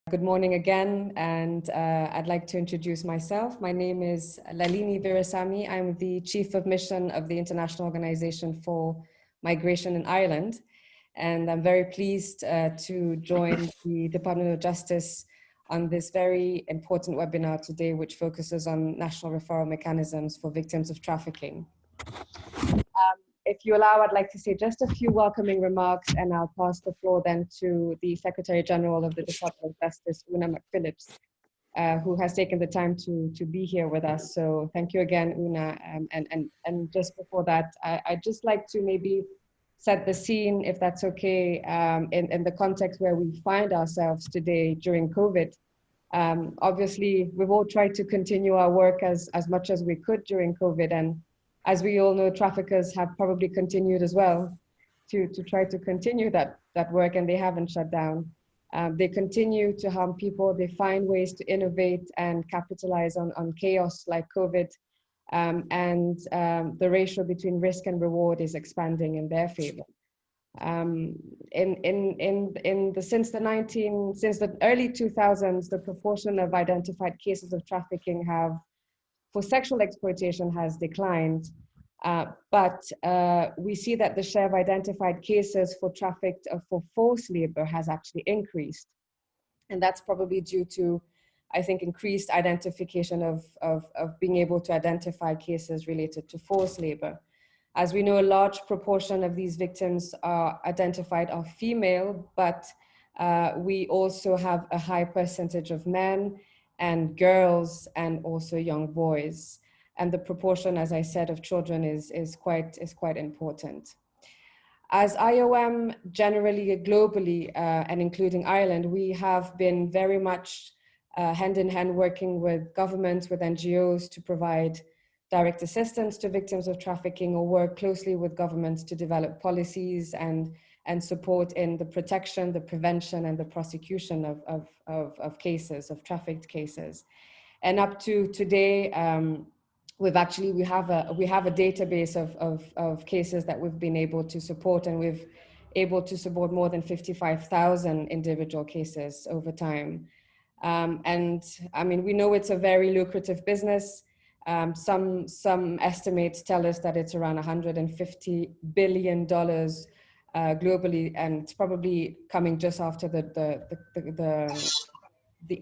Good morning again, and I'd like to introduce myself. My name is Lalini Virasamy. I'm the Chief of Mission of the International Organization for Migration in Ireland, and I'm very pleased to join the Department of Justice on this very important webinar today, which focuses on national referral mechanisms for victims of trafficking. If you allow, I'd like to say just a few welcoming remarks, and I'll pass the floor then to the Secretary General of the Department of Justice, Una McPhillips, who has taken the time to be here with us. So thank you again, Una. And just before that, I'd just like to maybe set the scene, if that's okay, in the context where we find ourselves today during COVID. Obviously, we've all tried to continue our work as much as we could during COVID, and as we all know, traffickers have probably continued as well to try to continue that work, and they haven't shut down. They continue to harm people. They find ways to innovate and capitalize on chaos like COVID. And the ratio between risk and reward is expanding in their favor. Since the early 2000s, the proportion of identified cases of trafficking for sexual exploitation has declined, but we see that the share of identified cases for forced labor has actually increased. And that's probably due to, I think, increased identification of being able to identify cases related to forced labor. As we know, a large proportion of these victims are identified are female, but we also have a high percentage of men and girls and also young boys. And the proportion, as I said, of children is quite important. As IOM generally, globally, and including Ireland, we have been very much hand in hand working with governments, with NGOs to provide direct assistance to victims of trafficking, or work closely with governments to develop policies and support in the protection, the prevention, and the prosecution of cases, of trafficked cases. And up to today, we have a database of cases that we've been able to support, and we've able to support more than 55,000 individual cases over time. And I mean, we know it's a very lucrative business. Some estimates tell us that it's around $150 billion globally, and it's probably coming just after the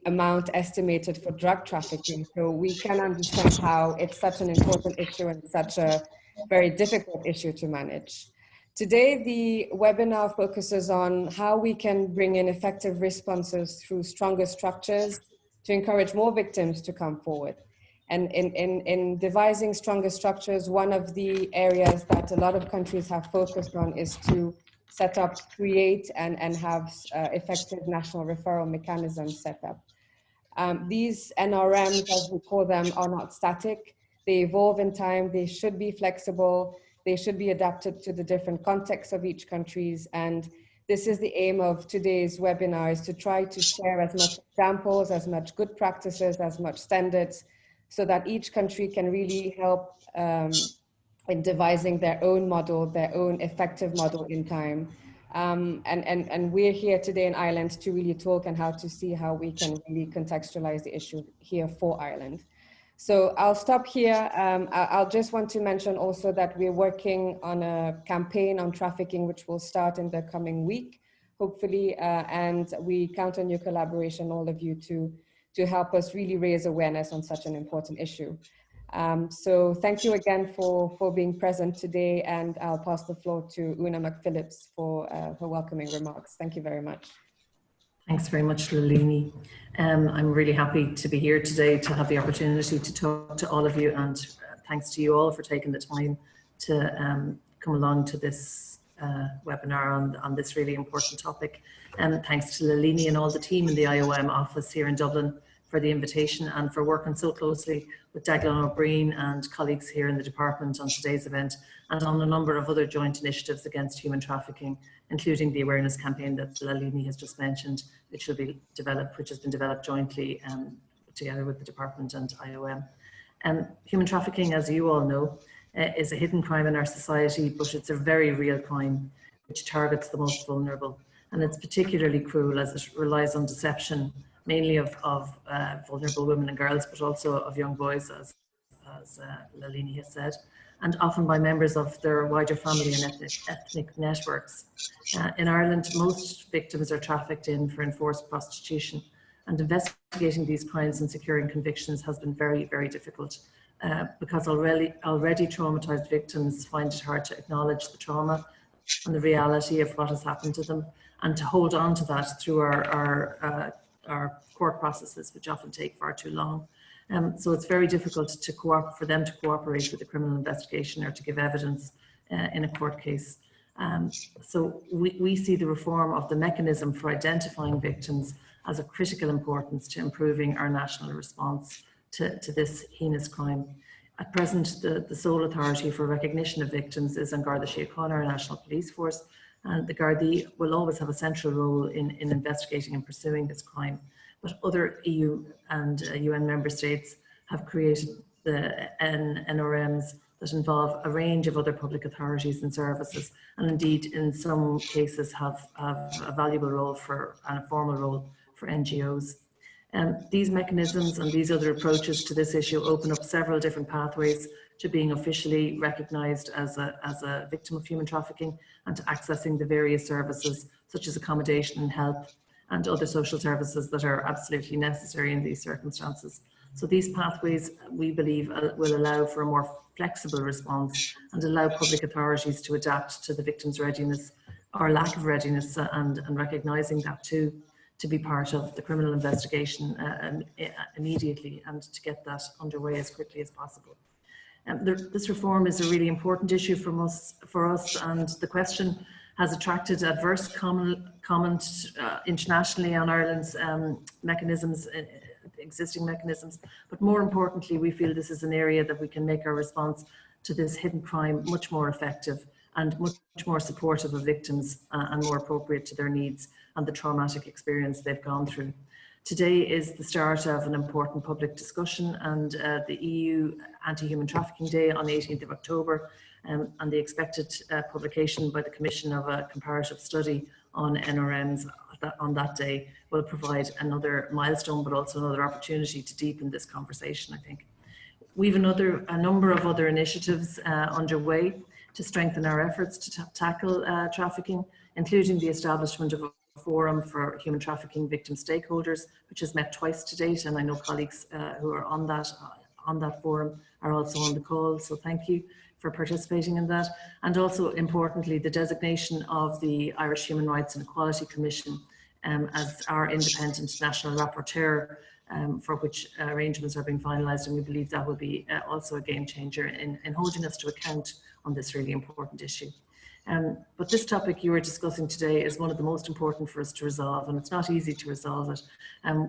amount estimated for drug trafficking. So we can understand how it's such an important issue and such a very difficult issue to manage. Today, the webinar focuses on how we can bring in effective responses through stronger structures to encourage more victims to come forward. And in devising stronger structures, one of the areas that a lot of countries have focused on is to set up, create, and have effective national referral mechanisms set up. These NRMs, as we call them, are not static. They evolve in time. They should be flexible. They should be adapted to the different contexts of each countries. And this is the aim of today's webinar, is to try to share as much examples, as much good practices, as much standards, so that each country can really help in devising their own model, their own effective model in time. And we're here today in Ireland to really talk and how to see how we can really contextualize the issue here for Ireland. So I'll stop here. I'll just want to mention also that we're working on a campaign on trafficking, which will start in the coming week, hopefully, and we count on your collaboration, all of you, to help us really raise awareness on such an important issue. So thank you again for being present today, and I'll pass the floor to Una McPhillips for her welcoming remarks. Thank you very much. Thanks very much, Lalini. I'm really happy to be here today to have the opportunity to talk to all of you, and thanks to you all for taking the time to come along to this webinar on this really important topic. Thanks to Lalini and all the team in the IOM office here in Dublin for the invitation and for working so closely with Daglan O'Brien and colleagues here in the department on today's event, and on a number of other joint initiatives against human trafficking, including the awareness campaign that Lalini has just mentioned, which has been developed jointly together with the department and IOM. Human trafficking, as you all know, is a hidden crime in our society, but it's a very real crime which targets the most vulnerable. And it's particularly cruel as it relies on deception, mainly of vulnerable women and girls, but also of young boys, as Lalini has said, and often by members of their wider family and ethnic networks. In Ireland, most victims are trafficked in for enforced prostitution, and investigating these crimes and securing convictions has been very, very difficult because already traumatized victims find it hard to acknowledge the trauma and the reality of what has happened to them, and to hold on to that through our court processes, which often take far too long. So it's very difficult for them to cooperate with a criminal investigation or to give evidence in a court case. So we see the reform of the mechanism for identifying victims as of critical importance to improving our national response to this heinous crime. At present, the sole authority for recognition of victims is an Garda Síochána, our National Police Force, and the Gardaí will always have a central role in investigating and pursuing this crime. But other EU and UN member states have created the NRMs that involve a range of other public authorities and services, and indeed in some cases have a valuable role and a formal role for NGOs. These mechanisms and these other approaches to this issue open up several different pathways to being officially recognised as a victim of human trafficking and to accessing the various services such as accommodation and help and other social services that are absolutely necessary in these circumstances. So these pathways, we believe, will allow for a more flexible response and allow public authorities to adapt to the victim's readiness or lack of readiness, and recognising that too, to be part of the criminal investigation immediately and to get that underway as quickly as possible. This reform is a really important issue for us, and the question has attracted adverse comment internationally on Ireland's existing mechanisms. But more importantly, we feel this is an area that we can make our response to this hidden crime much more effective and much more supportive of victims and more appropriate to their needs and the traumatic experience they've gone through. Today is the start of an important public discussion, and the EU Anti-Human Trafficking Day on the 18th of October and the expected publication by the Commission of a comparative study on NRMs on that day will provide another milestone, but also another opportunity to deepen this conversation, I think. We've a number of other initiatives underway to strengthen our efforts to tackle trafficking, including the establishment of a forum for human trafficking victim stakeholders, which has met twice to date, and I know colleagues who are on that forum are also on the call, so thank you for participating in that. And also importantly, the designation of the Irish Human Rights and Equality Commission as our independent national rapporteur, for which arrangements are being finalised, and we believe that will be also a game changer in holding us to account on this really important issue. But this topic you are discussing today is one of the most important for us to resolve, and it's not easy to resolve it.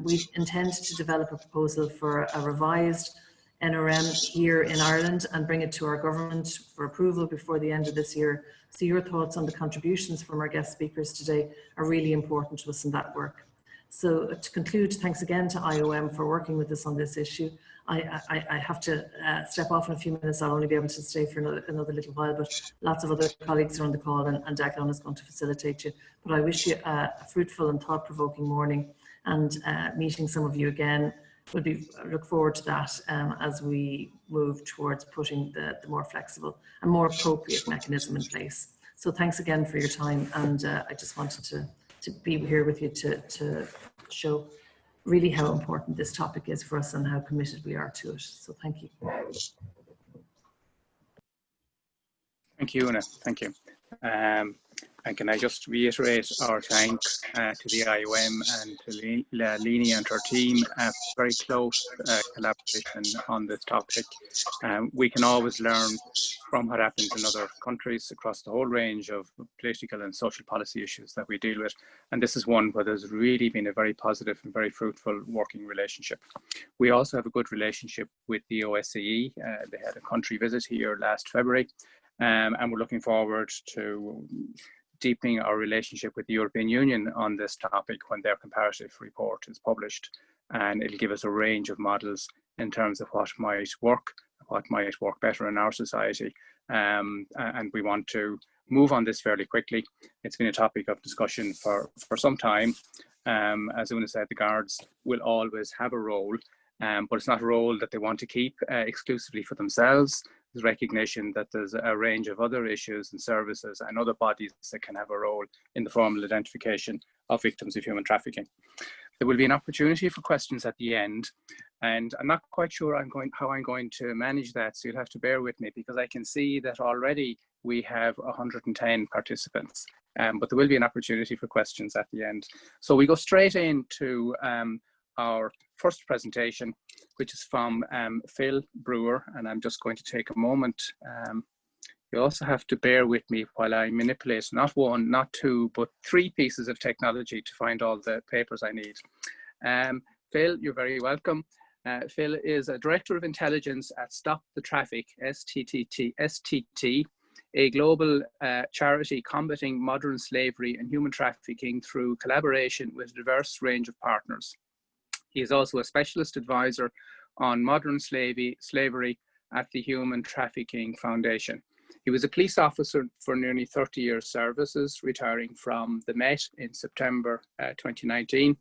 We intend to develop a proposal for a revised NRM here in Ireland and bring it to our government for approval before the end of this year. So your thoughts on the contributions from our guest speakers today are really important to us in that work. So to conclude, thanks again to IOM for working with us on this issue. I have to step off in a few minutes. I'll only be able to stay for another little while, but lots of other colleagues are on the call, and Declan is going to facilitate you. But I wish you a fruitful and thought-provoking morning, and meeting some of you again. Look forward to that as we move towards putting the more flexible and more appropriate mechanism in place. So thanks again for your time, and I just wanted to be here with you to show really how important this topic is for us and how committed we are to it. So thank you. Thank you, Una. Thank you. And can I just reiterate our thanks to the IOM and to Lalini and her team for very close collaboration on this topic. We can always learn from what happens in other countries across the whole range of political and social policy issues that we deal with. And this is one where there's really been a very positive and very fruitful working relationship. We also have a good relationship with the OSCE. They had a country visit here last February, and we're looking forward to deepening our relationship with the European Union on this topic when their comparative report is published. And it'll give us a range of models in terms of what might work better in our society. And we want to move on this fairly quickly. It's been a topic of discussion for some time. As Una said, the guards will always have a role, but it's not a role that they want to keep exclusively for themselves. There's recognition that there's a range of other issues and services and other bodies that can have a role in the formal identification of victims of human trafficking. There will be an opportunity for questions at the end, and I'm not quite sure how I'm going to manage that, so you'll have to bear with me, because I can see that already we have 110 participants, but there will be an opportunity for questions at the end. So we go straight into our first presentation, which is from Phil Brewer, and I'm just going to take a moment. You also have to bear with me while I manipulate not one, not two, but 3 pieces of technology to find all the papers I need. Phil, you're very welcome. Phil is a Director of Intelligence at Stop the Traffic, STT, a global charity combating modern slavery and human trafficking through collaboration with a diverse range of partners. He is also a specialist advisor on modern slavery at the Human Trafficking Foundation. He was a police officer for nearly 30 years services, retiring from the Met in September 2019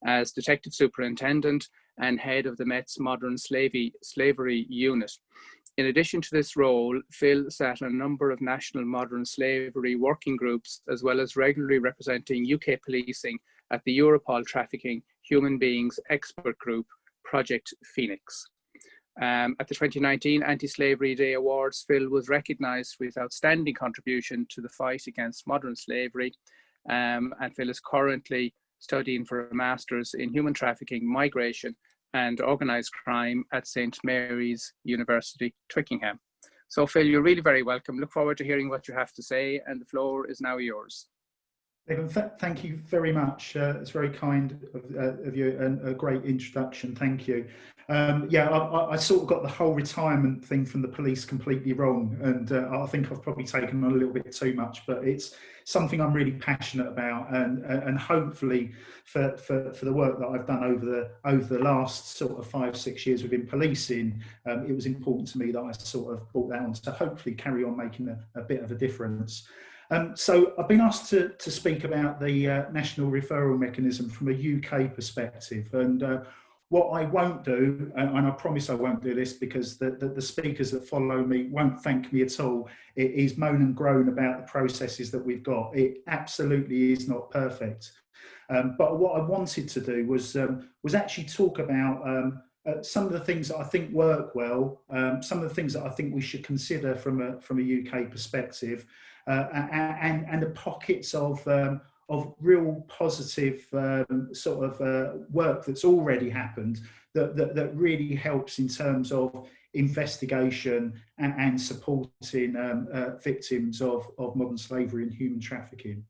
as Detective Superintendent and head of the Met's Modern Slavery Unit. In addition to this role, Phil sat on a number of national modern slavery working groups, as well as regularly representing UK policing at the Europol Trafficking Human Beings Expert Group, Project Phoenix. At the 2019 Anti-Slavery Day Awards, Phil was recognised with outstanding contribution to the fight against modern slavery, and Phil is currently studying for a Master's in Human Trafficking, Migration and Organised Crime at St Mary's University, Twickenham. So Phil, you're really very welcome. Look forward to hearing what you have to say, and the floor is now yours. Thank you very much. It's very kind of you, and a great introduction. Thank you. Yeah, I sort of got the whole retirement thing from the police completely wrong, and I think I've probably taken on a little bit too much, but it's something I'm really passionate about, and hopefully for the work that I've done over the last sort of 5-6 years within policing, it was important to me that I sort of brought that on to hopefully carry on making a bit of a difference. So I've been asked to speak about the national referral mechanism from a UK perspective, and what I won't do, and I promise I won't do this because the speakers that follow me won't thank me at all, it is moan and groan about the processes that we've got. It absolutely is not perfect. But what I wanted to do was actually talk about some of the things that I think work well, some of the things that I think we should consider from a UK perspective, and the pockets of real positive sort of work that's already happened that really helps in terms of investigation and supporting victims of modern slavery and human trafficking.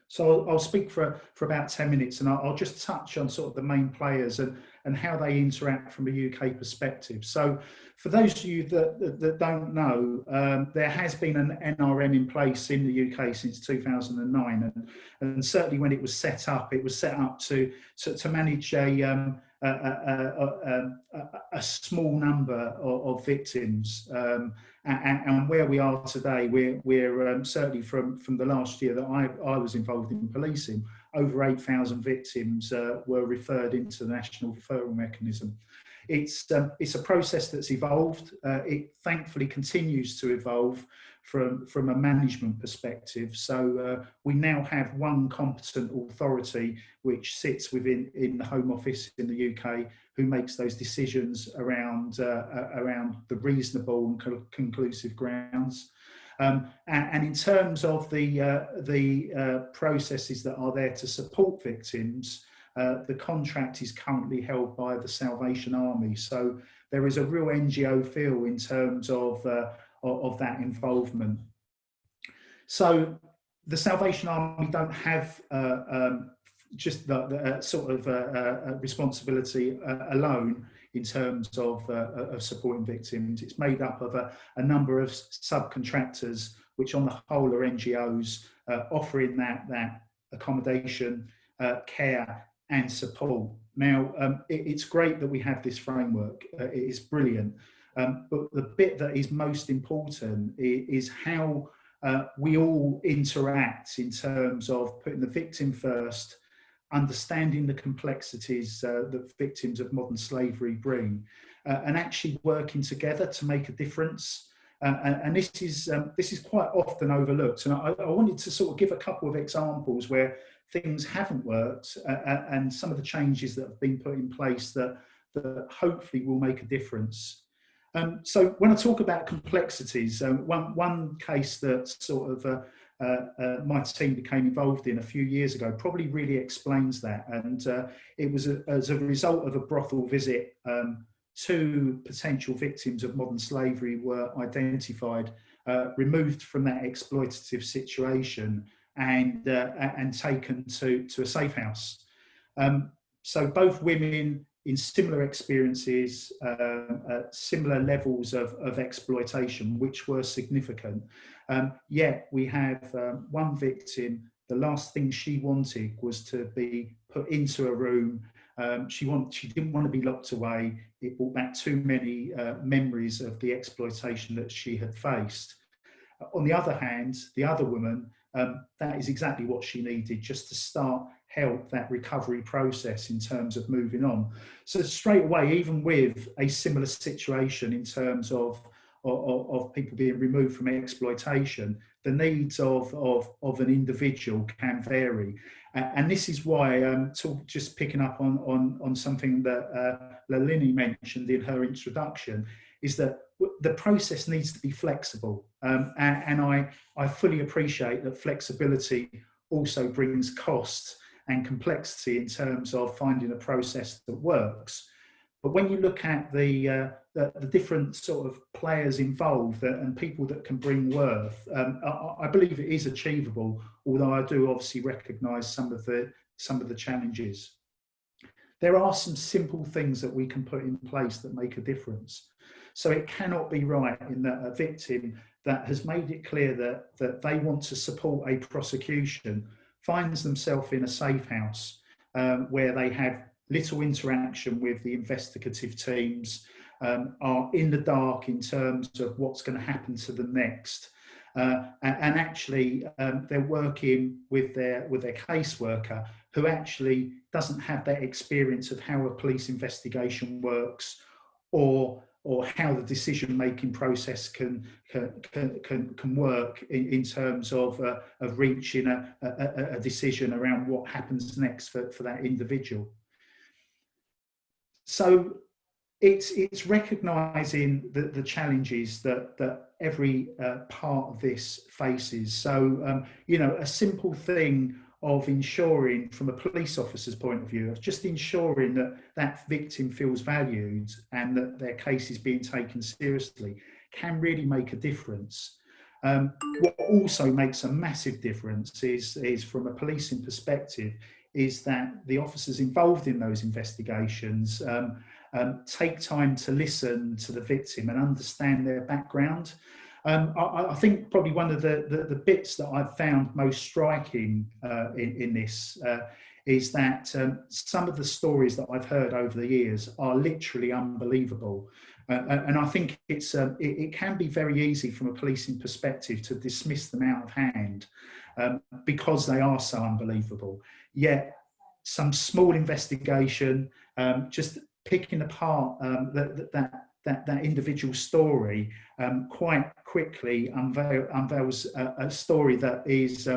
So I'll speak for about 10 minutes, and I'll just touch on sort of the main players and how they interact from a UK perspective. So for those of you that don't know, there has been an NRM in place in the UK since 2009, and certainly when it was set up to manage a small number of victims, and where we are today, we're certainly from the last year that I was involved in policing, over 8,000 victims were referred into the national referral mechanism. It's a process that's evolved. It thankfully continues to evolve from a management perspective. So we now have one competent authority which sits in the Home Office in the UK, who makes those decisions around the reasonable and conclusive grounds. And in terms of the processes that are there to support victims, the contract is currently held by the Salvation Army. So there is a real NGO feel in terms of that involvement. So the Salvation Army don't have just the sort of responsibility alone in terms of supporting victims. It's made up of a number of subcontractors, which on the whole are NGOs, offering that accommodation, care and support. Now, it's great that we have this framework. It is brilliant. But the bit that is most important is how we all interact in terms of putting the victim first, understanding the complexities that victims of modern slavery bring, and actually working together to make a difference. And this is quite often overlooked. And I wanted to sort of give a couple of examples where things haven't worked, and some of the changes that have been put in place that hopefully will make a difference. So when I talk about complexities, one case that sort of my team became involved in a few years ago probably really explains that. And it was as a result of a brothel visit. 2 potential victims of modern slavery were identified, removed from that exploitative situation, and taken to a safe house. So both women in similar experiences, similar levels of exploitation, which were significant. Yet we have one victim, the last thing she wanted was to be put into a room. She didn't want to be locked away. It brought back too many memories of the exploitation that she had faced. On the other hand, the other woman, that is exactly what she needed, just to help that recovery process in terms of moving on. So straight away, even with a similar situation in terms of people being removed from exploitation, the needs of an individual can vary. And this is why, just picking up on something that Lalini mentioned in her introduction, is that the process needs to be flexible. And I fully appreciate that flexibility also brings cost and complexity in terms of finding a process that works. But when you look at the different sort of players involved and people that can bring worth, I believe it is achievable, although I do obviously recognise some of the challenges. There are some simple things that we can put in place that make a difference. So it cannot be right in that a victim that has made it clear that they want to support a prosecution finds themselves in a safe house where they have little interaction with the investigative teams, are in the dark in terms of what's going to happen to them next. And actually they're working with their caseworker, who actually doesn't have that experience of how a police investigation works, or how the decision-making process can work in terms of reaching a decision around what happens next for that individual. So it's recognising the challenges that every part of this faces. So a simple thing of ensuring, from a police officer's point of view, of just ensuring that victim feels valued and that their case is being taken seriously, can really make a difference. What also makes a massive difference is from a policing perspective, is that the officers involved in those investigations take time to listen to the victim and understand their background. I think probably one of the bits that I've found most striking in this is that some of the stories that I've heard over the years are literally unbelievable. And I think it can be very easy from a policing perspective to dismiss them out of hand because they are so unbelievable. Yet some small investigation, just picking apart that individual story quite quickly unveils a story that is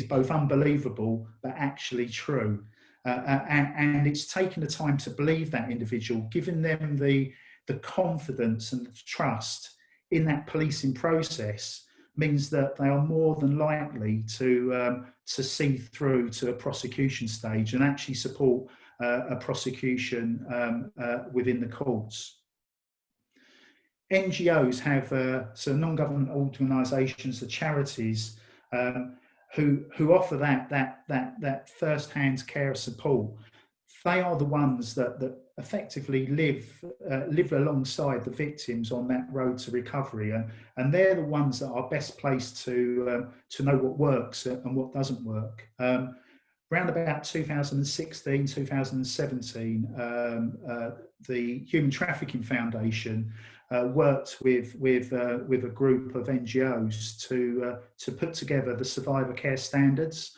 both unbelievable but actually true. And it's taking the time to believe that individual, giving them the confidence and the trust in that policing process, means that they are more than likely to see through to a prosecution stage and actually support a prosecution within the courts. NGOs have so non-government organisations, the charities, who offer that first-hand care support. They are the ones that effectively live alongside the victims on that road to recovery, and they're the ones that are best placed to know what works and what doesn't work. Around about 2016, 2017, the Human Trafficking Foundation worked with a group of NGOs to put together the survivor care standards.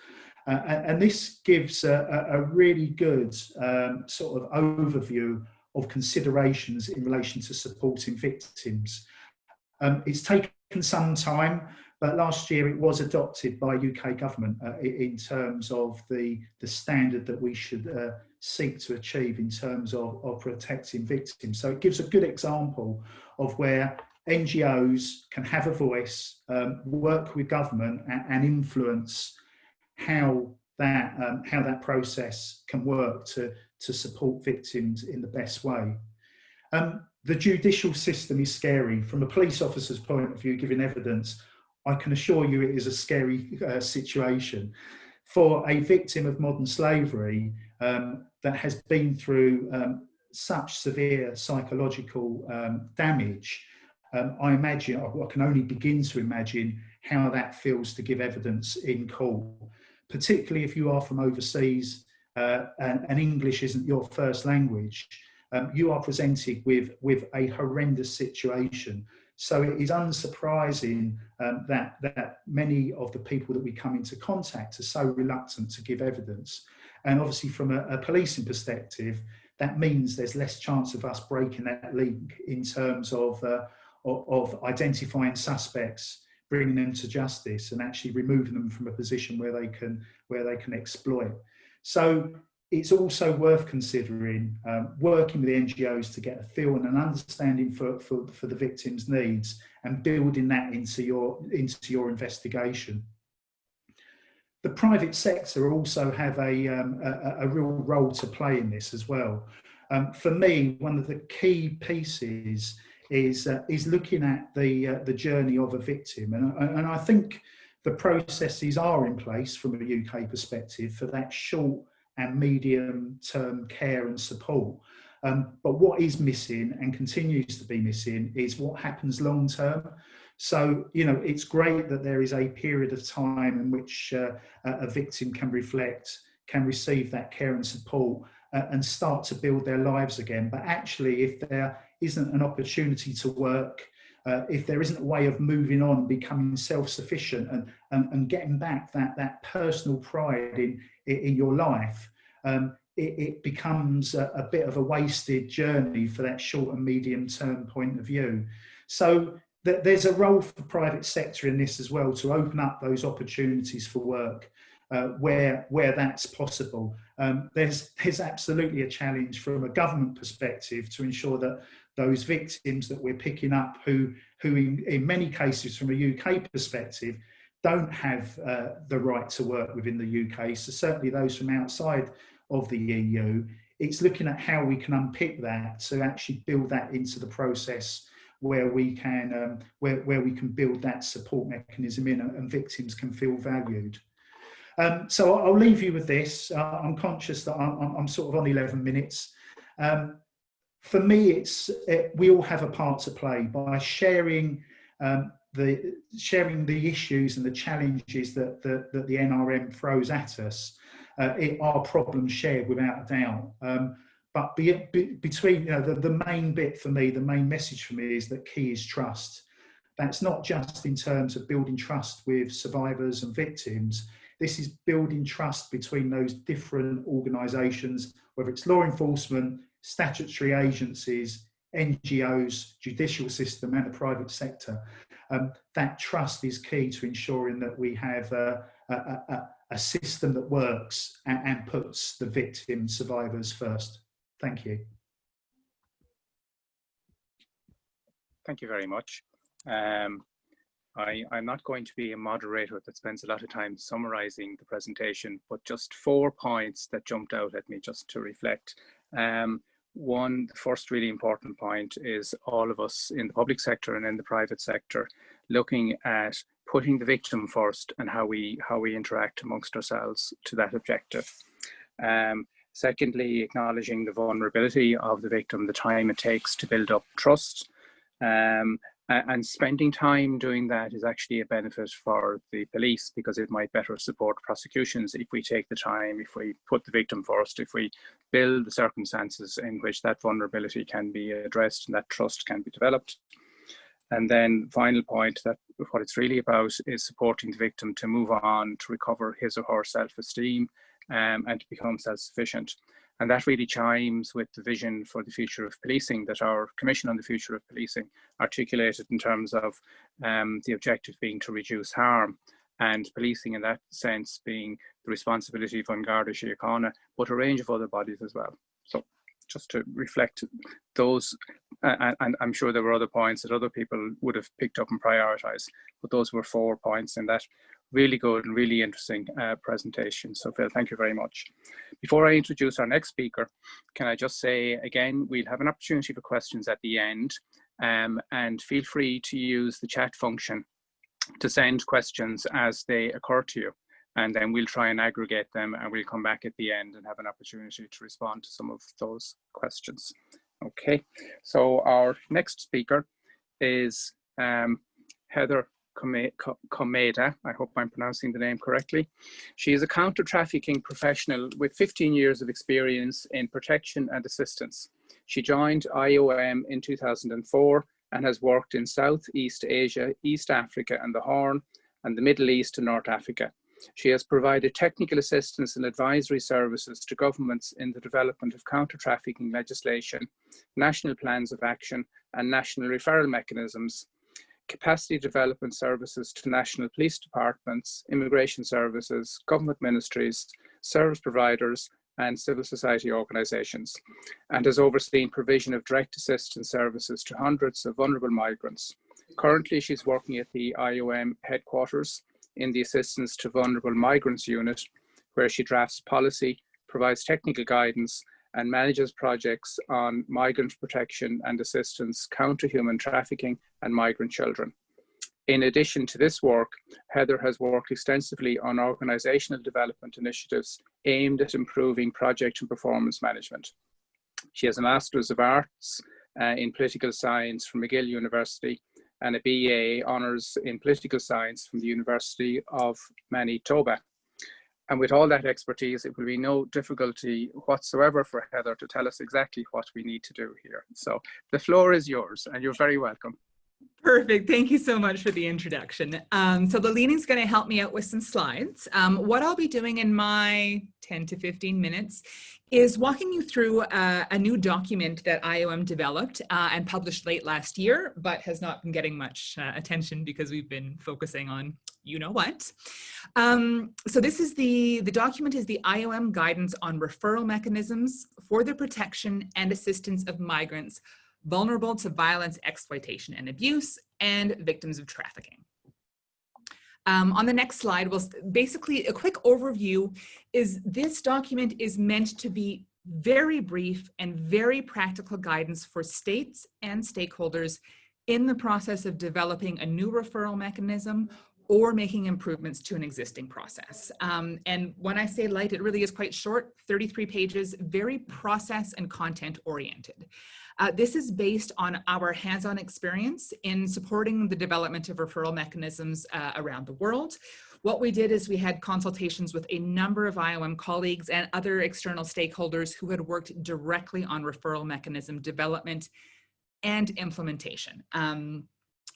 And this gives a really good sort of overview of considerations in relation to supporting victims. It's taken some time, but last year it was adopted by UK government in terms of the standard that we should seek to achieve in terms of protecting victims. So it gives a good example of where NGOs can have a voice, work with government and influence how that process can work to support victims in the best way. The judicial system is scary. From a police officer's point of view, giving evidence, I can assure you it is a scary situation. For a victim of modern slavery that has been through such severe psychological damage, I imagine, I can only begin to imagine how that feels to give evidence in court, particularly if you are from overseas and English isn't your first language. You are presented with a horrendous situation. So it is unsurprising that many of the people that we come into contact are so reluctant to give evidence. And obviously from a policing perspective, that means there's less chance of us breaking that link in terms of identifying suspects, bringing them to justice and actually removing them from a position where they can exploit. So it's also worth considering working with the NGOs to get a feel and an understanding for the victim's needs and building that into your investigation. The private sector also have a real role to play in this as well. For me, one of the key pieces is looking at the journey of a victim, and I think the processes are in place from a UK perspective for that short and medium-term care and support. But what is missing and continues to be missing is what happens long-term. So, you know, it's great that there is a period of time in which a victim can reflect, can receive that care and support and start to build their lives again. But actually, if there isn't an opportunity to work, if there isn't a way of moving on, becoming self-sufficient and getting back that personal pride in your life, it becomes a bit of a wasted journey for that short and medium term point of view. So there's a role for the private sector in this as well, to open up those opportunities for work where that's possible. There's absolutely a challenge from a government perspective to ensure that those victims that we're picking up, who in many cases from a UK perspective don't have the right to work within the UK, so certainly those from outside of the EU, it's looking at how we can unpick that to actually build that into the process where we can build that support mechanism in and victims can feel valued. So I'll leave you with this. I'm conscious that I'm sort of on 11 minutes. For me, we all have a part to play by sharing the issues and the challenges that the NRM throws at us. Are problems shared without a doubt. But between, you know, the main bit for me, the main message for me is that key is trust. That's not just in terms of building trust with survivors and victims. This is building trust between those different organisations, whether it's law enforcement, statutory agencies, NGOs, judicial system and the private sector. That trust is key to ensuring that we have a system that works and puts the victim survivors first. Thank you. Thank you very much. I'm not going to be a moderator that spends a lot of time summarising the presentation, but just 4 points that jumped out at me just to reflect. One, the first really important point is all of us in the public sector and in the private sector looking at putting the victim first and how we interact amongst ourselves to that objective. Secondly, acknowledging the vulnerability of the victim, the time it takes to build up trust. And spending time doing that is actually a benefit for the police because it might better support prosecutions if we take the time, if we put the victim first, if we build the circumstances in which that vulnerability can be addressed and that trust can be developed. And then final point, that what it's really about is supporting the victim to move on, to recover his or her self-esteem, and to become self-sufficient. And that really chimes with the vision for the future of policing that our Commission on the Future of Policing articulated, in terms of the objective being to reduce harm, and policing in that sense being the responsibility of An Garda Síochána, but a range of other bodies as well. So just to reflect those, and I'm sure there were other points that other people would have picked up and prioritised, but those were 4 points in that really good and really interesting presentation. So Phil, thank you very much. Before I introduce our next speaker, can I just say again, we'll have an opportunity for questions at the end, and feel free to use the chat function to send questions as they occur to you. And then we'll try and aggregate them, and we'll come back at the end and have an opportunity to respond to some of those questions. Okay, so our next speaker is Heather Comeda. I hope I'm pronouncing the name correctly. She is a counter-trafficking professional with 15 years of experience in protection and assistance. She joined IOM in 2004 and has worked in Southeast Asia, East Africa and the Horn, and the Middle East and North Africa. She has provided technical assistance and advisory services to governments in the development of counter-trafficking legislation, national plans of action, and national referral mechanisms, capacity development services to national police departments, immigration services, government ministries, service providers, and civil society organisations, and has overseen provision of direct assistance services to hundreds of vulnerable migrants. Currently, she's working at the IOM headquarters in the Assistance to Vulnerable Migrants Unit, where she drafts policy, provides technical guidance, and manages projects on migrant protection and assistance, counter human trafficking, and migrant children. In addition to this work, Heather has worked extensively on organisational development initiatives aimed at improving project and performance management. She has a Master's of Arts in Political Science from McGill University and a BA Honours in Political Science from the University of Manitoba. And with all that expertise, it will be no difficulty whatsoever for Heather to tell us exactly what we need to do here. So the floor is yours, and you're very welcome. Perfect. Thank you so much for the introduction. So Lalini's going to help me out with some slides. What I'll be doing in my 10 to 15 minutes is walking you through a new document that IOM developed and published late last year, but has not been getting much attention because we've been focusing on you know what. So this is the document is the IOM guidance on referral mechanisms for the protection and assistance of migrants vulnerable to violence, exploitation, and abuse, and victims of trafficking. On the next slide, basically a quick overview is this document is meant to be very brief and very practical guidance for states and stakeholders in the process of developing a new referral mechanism or making improvements to an existing process. And when I say light, it really is quite short, 33 pages, very process and content oriented. This is based on our hands-on experience in supporting the development of referral mechanisms around the world. What we did is we had consultations with a number of IOM colleagues and other external stakeholders who had worked directly on referral mechanism development and implementation.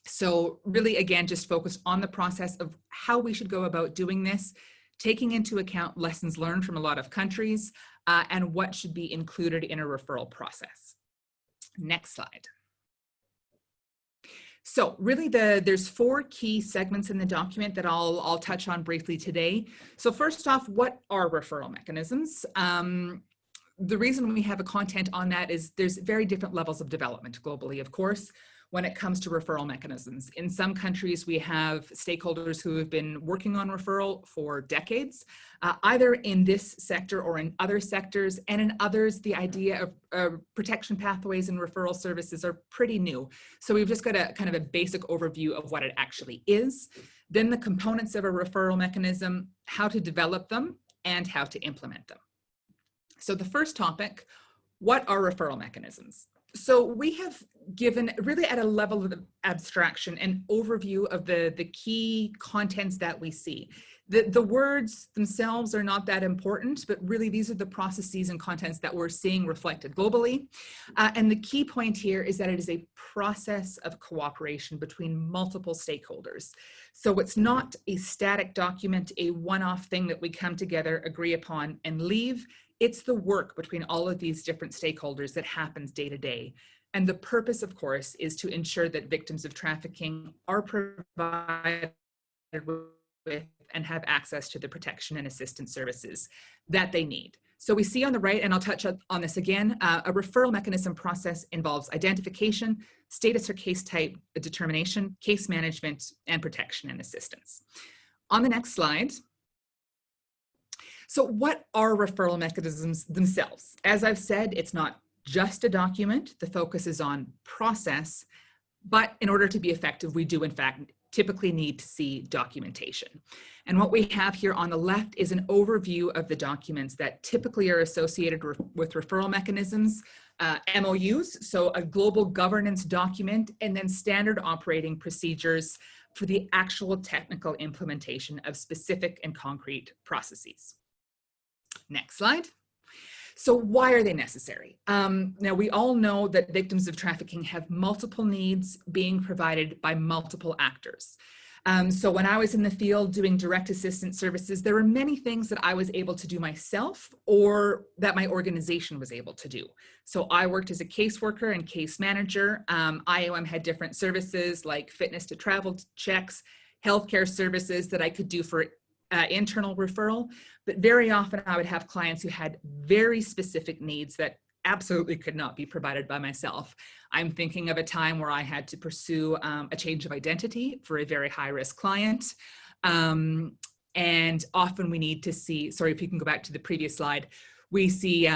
So really, again, just focus on the process of how we should go about doing this, taking into account lessons learned from a lot of countries and what should be included in a referral process. Next slide. So really there's 4 key segments in the document that I'll touch on briefly today. So first off, what are referral mechanisms? The reason we have a content on that is there's very different levels of development globally, of course, when it comes to referral mechanisms. In some countries, we have stakeholders who have been working on referral for decades, either in this sector or in other sectors, and in others, the idea of protection pathways and referral services are pretty new. So we've just got a kind of a basic overview of what it actually is, then the components of a referral mechanism, how to develop them, and how to implement them. So the first topic, what are referral mechanisms? So we have given, really at a level of abstraction, an overview of the key contents that we see. The words themselves are not that important, but really these are the processes and contents that we're seeing reflected globally. And the key point here is that it is a process of cooperation between multiple stakeholders. So it's not a static document, a one-off thing that we come together, agree upon, and leave. It's the work between all of these different stakeholders that happens day to day. And the purpose, of course, is to ensure that victims of trafficking are provided with and have access to the protection and assistance services that they need. So we see on the right, and I'll touch on this again, a referral mechanism process involves identification, status or case type determination, case management, and protection and assistance. On the next slide. So what are referral mechanisms themselves? As I've said, it's not just a document. The focus is on process, but in order to be effective, we do in fact typically need to see documentation. And what we have here on the left is an overview of the documents that typically are associated with referral mechanisms, MOUs, so a global governance document, and then standard operating procedures for the actual technical implementation of specific and concrete processes. Next slide. So why are they necessary? Now, we all know that victims of trafficking have multiple needs being provided by multiple actors. So when I was in the field doing direct assistance services, there were many things that I was able to do myself or that my organization was able to do. So I worked as a caseworker and case manager. IOM had different services like fitness to travel checks, healthcare services that I could do for internal referral, but very often I would have clients who had very specific needs that absolutely could not be provided by myself. I'm thinking of a time where I had to pursue a change of identity for a very high-risk client. And often we need to see, sorry, if you can go back to the previous slide, we see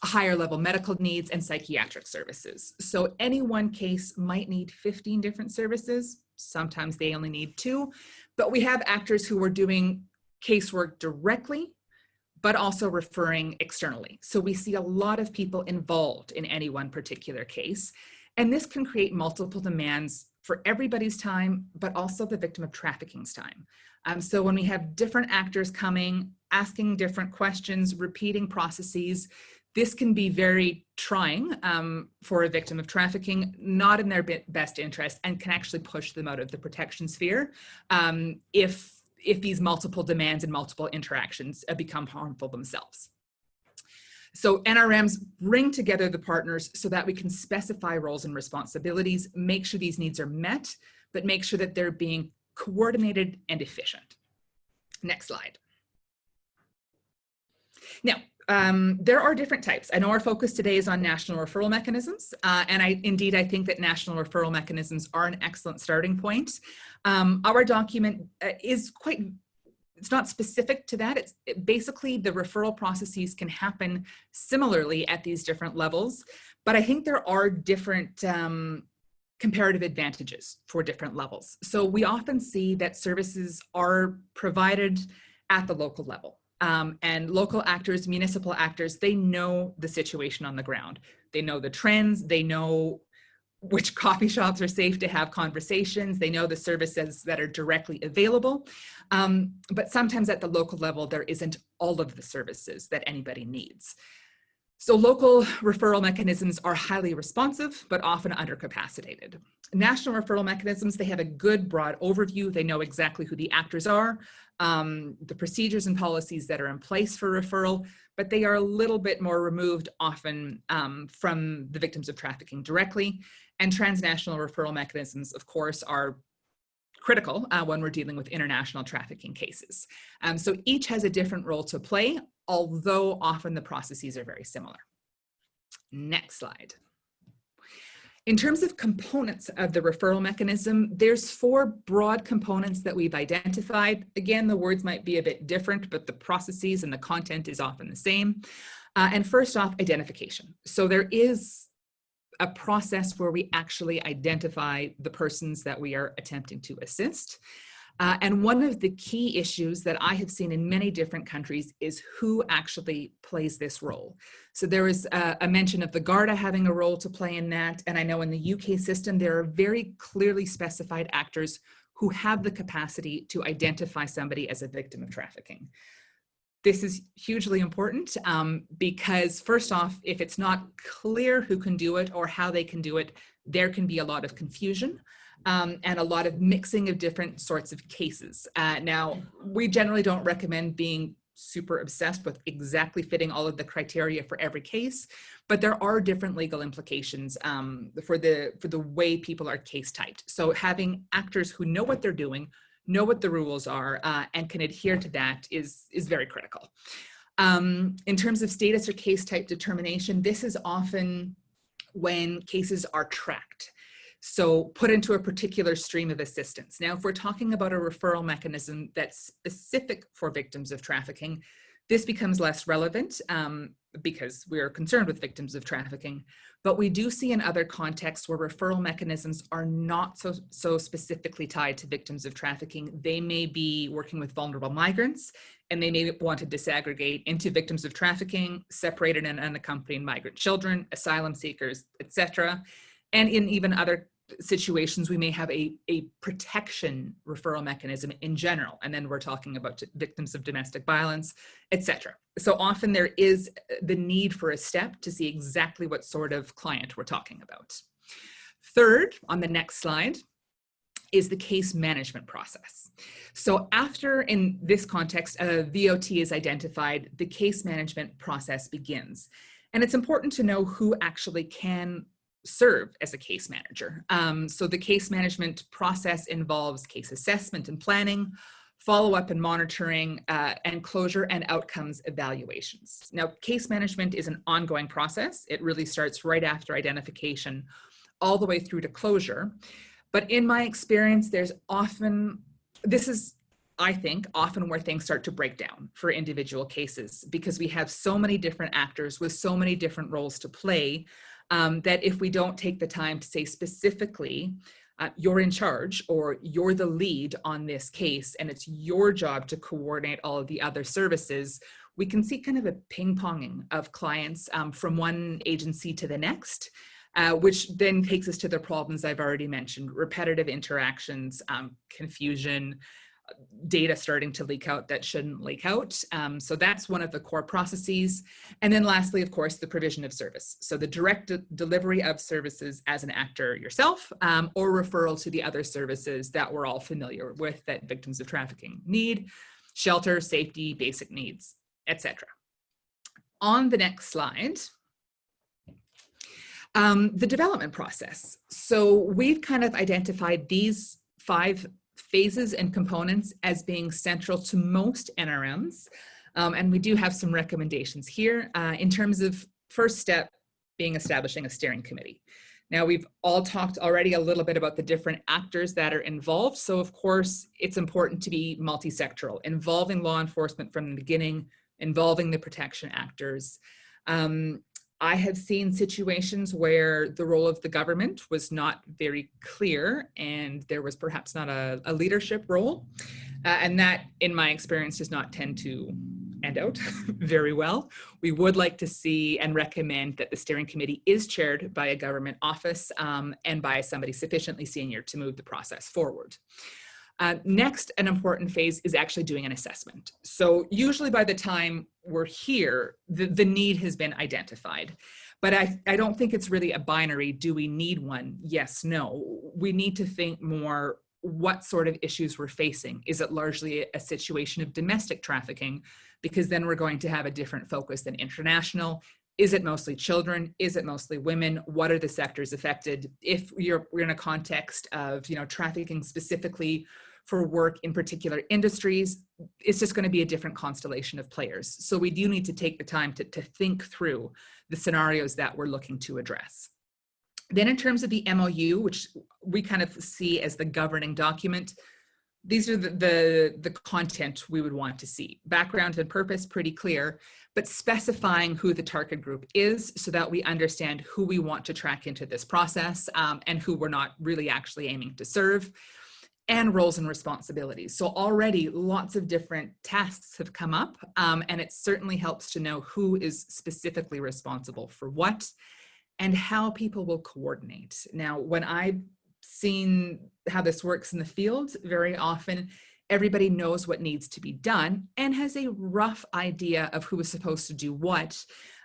higher level medical needs and psychiatric services. So any one case might need 15 different services. Sometimes they only need 2, but we have actors who are doing casework directly, but also referring externally. So we see a lot of people involved in any one particular case. And this can create multiple demands for everybody's time, but also the victim of trafficking's time. So when we have different actors coming, asking different questions, repeating processes, this can be very trying for a victim of trafficking, not in their best interest, and can actually push them out of the protection sphere if these multiple demands and multiple interactions become harmful themselves. So NRMs bring together the partners so that we can specify roles and responsibilities, make sure these needs are met, but make sure that they're being coordinated and efficient. Next slide. Now, there are different types. I know our focus today is on national referral mechanisms, and I think that national referral mechanisms are an excellent starting point. Our document is it's not specific to that. Basically the referral processes can happen similarly at these different levels, but I think there are different comparative advantages for different levels. So we often see that services are provided at the local level. And local actors, municipal actors, they know the situation on the ground. They know the trends, they know which coffee shops are safe to have conversations, they know the services that are directly available. But sometimes at the local level, there isn't all of the services that anybody needs. So local referral mechanisms are highly responsive, but often undercapacitated. National referral mechanisms, they have a good broad overview. They know exactly who the actors are, the procedures and policies that are in place for referral, but they are a little bit more removed often from the victims of trafficking directly. And transnational referral mechanisms, of course, are critical when we're dealing with international trafficking cases. So each has a different role to play, although often the processes are very similar. Next slide. In terms of components of the referral mechanism, there's 4 broad components that we've identified. Again, the words might be a bit different, but the processes and the content is often the same. And first off, identification. So there is a process where we actually identify the persons that we are attempting to assist. And one of the key issues that I have seen in many different countries is who actually plays this role. So there is a mention of the Garda having a role to play in that. And I know in the UK system, there are very clearly specified actors who have the capacity to identify somebody as a victim of trafficking. This is hugely important because first off, if it's not clear who can do it or how they can do it, there can be a lot of confusion and a lot of mixing of different sorts of cases. Now, we generally don't recommend being super obsessed with exactly fitting all of the criteria for every case, but there are different legal implications for the way people are case typed. So having actors who know what they're doing, know what the rules are, and can adhere to that is very critical. In terms of status or case type determination, this is often when cases are tracked. So put into a particular stream of assistance. Now, if we're talking about a referral mechanism that's specific for victims of trafficking, this becomes less relevant because we are concerned with victims of trafficking. But we do see in other contexts where referral mechanisms are not so specifically tied to victims of trafficking. They may be working with vulnerable migrants, and they may want to disaggregate into victims of trafficking, separated and unaccompanied migrant children, asylum seekers, etc. And in even other situations, we may have a protection referral mechanism in general, and then we're talking about victims of domestic violence, etc. So often there is the need for a step to see exactly what sort of client we're talking about. Third, on the next slide, is the case management process. So after, in this context, a VOT is identified, the case management process begins. And it's important to know who actually can serve as a case manager. So the case management process involves case assessment and planning, follow-up and monitoring, and closure and outcomes evaluations. Now, case management is an ongoing process. It really starts right after identification all the way through to closure. But in my experience, there's often, this is, I think, often where things start to break down for individual cases, because we have so many different actors with so many different roles to play that if we don't take the time to say specifically, you're in charge or you're the lead on this case and it's your job to coordinate all of the other services, we can see kind of a ping-ponging of clients from one agency to the next, which then takes us to the problems I've already mentioned: repetitive interactions, confusion, data starting to leak out that shouldn't leak out. So that's one of the core processes. And then lastly, of course, the provision of service. So the direct delivery of services as an actor yourself, or referral to the other services that we're all familiar with that victims of trafficking need: shelter, safety, basic needs, etc. On the next slide, the development process. So we've kind of identified these 5 phases and components as being central to most NRMs. And we do have some recommendations here in terms of first step being establishing a steering committee. Now, we've all talked already a little bit about the different actors that are involved. So of course, it's important to be multi-sectoral, involving law enforcement from the beginning, involving the protection actors. I have seen situations where the role of the government was not very clear and there was perhaps not a leadership role. And that, in my experience, does not tend to end out very well. We would like to see and recommend that the steering committee is chaired by a government office and by somebody sufficiently senior to move the process forward. Next, an important phase is actually doing an assessment. So usually by the time we're here, the need has been identified. But I don't think it's really a binary, do we need one? Yes, no. We need to think more what sort of issues we're facing. Is it largely a situation of domestic trafficking? Because then we're going to have a different focus than international. Is it mostly children? Is it mostly women? What are the sectors affected? If we're in a context of, trafficking specifically for work in particular industries, it's just going to be a different constellation of players. So we do need to take the time to think through the scenarios that we're looking to address. Then in terms of the MOU, which we kind of see as the governing document, these are the content we would want to see. Background and purpose, pretty clear, but specifying who the target group is so that we understand who we want to track into this process and who we're not really actually aiming to serve, and roles and responsibilities. So already lots of different tasks have come up, and it certainly helps to know who is specifically responsible for what and how people will coordinate. Now, when I seen how this works in the field. Very often, everybody knows what needs to be done and has a rough idea of who is supposed to do what.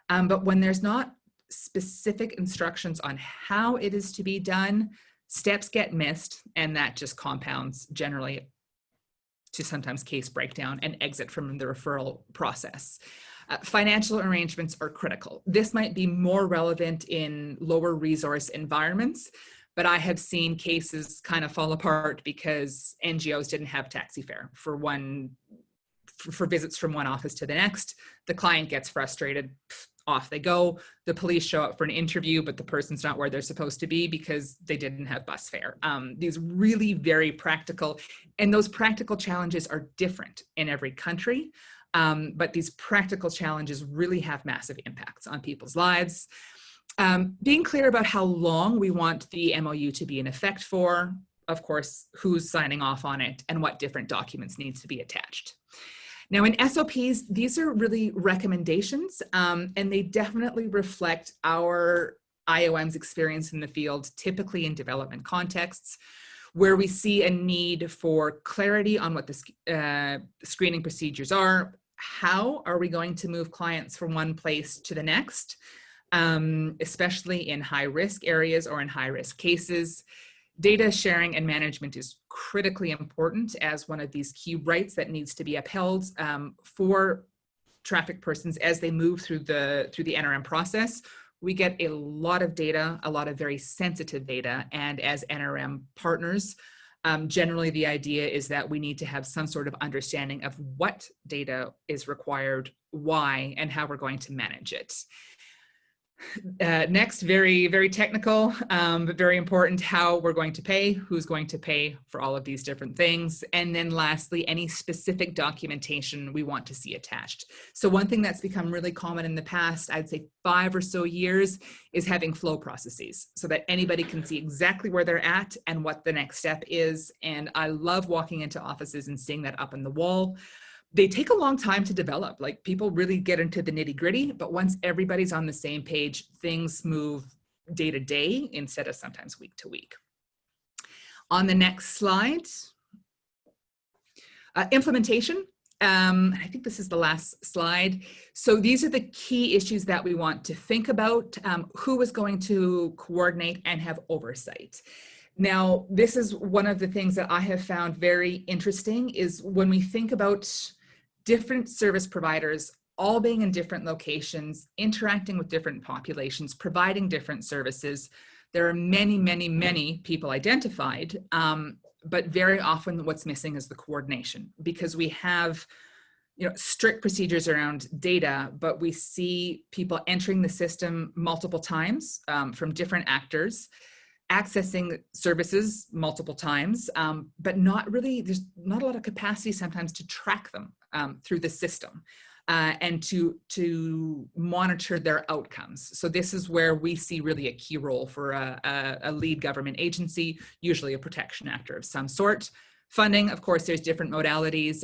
But when there's not specific instructions on how it is to be done, steps get missed, and that just compounds generally to sometimes case breakdown and exit from the referral process. Financial arrangements are critical. This might be more relevant in lower resource environments, but I have seen cases kind of fall apart because NGOs didn't have taxi fare for visits from one office to the next. The client gets frustrated, off they go. The police show up for an interview, but the person's not where they're supposed to be because they didn't have bus fare. These really very practical, and those practical challenges are different in every country. But these practical challenges really have massive impacts on people's lives. Being clear about how long we want the MOU to be in effect for, of course, who's signing off on it, and what different documents need to be attached. Now in SOPs, these are really recommendations, and they definitely reflect our IOM's experience in the field, typically in development contexts, where we see a need for clarity on what the screening procedures are. How are we going to move clients from one place to the next, especially in high-risk areas or in high-risk cases? Data sharing and management is critically important as one of these key rights that needs to be upheld for trafficked persons as they move through the NRM process. We get a lot of data, a lot of very sensitive data, and as NRM partners, generally the idea is that we need to have some sort of understanding of what data is required, why, and how we're going to manage it. Next, very, very technical, but very important, how we're going to pay, who's going to pay for all of these different things. And then lastly, any specific documentation we want to see attached. So one thing that's become really common in the past, I'd say 5 or so years, is having flow processes so that anybody can see exactly where they're at and what the next step is. And I love walking into offices and seeing that up on the wall. They take a long time to develop. Like, people really get into the nitty-gritty, but once everybody's on the same page, things move day to day instead of sometimes week to week. On the next slide, implementation. I think this is the last slide. So these are the key issues that we want to think about. Who is going to coordinate and have oversight? Now, this is one of the things that I have found very interesting, is when we think about different service providers all being in different locations, interacting with different populations, providing different services. There are many, many, many people identified, but very often what's missing is the coordination, because we have, strict procedures around data, but we see people entering the system multiple times from different actors, accessing services multiple times, but not really, there's not a lot of capacity sometimes to track them through the system and to monitor their outcomes. So this is where we see really a key role for a lead government agency, usually a protection actor of some sort. Funding, of course, there's different modalities.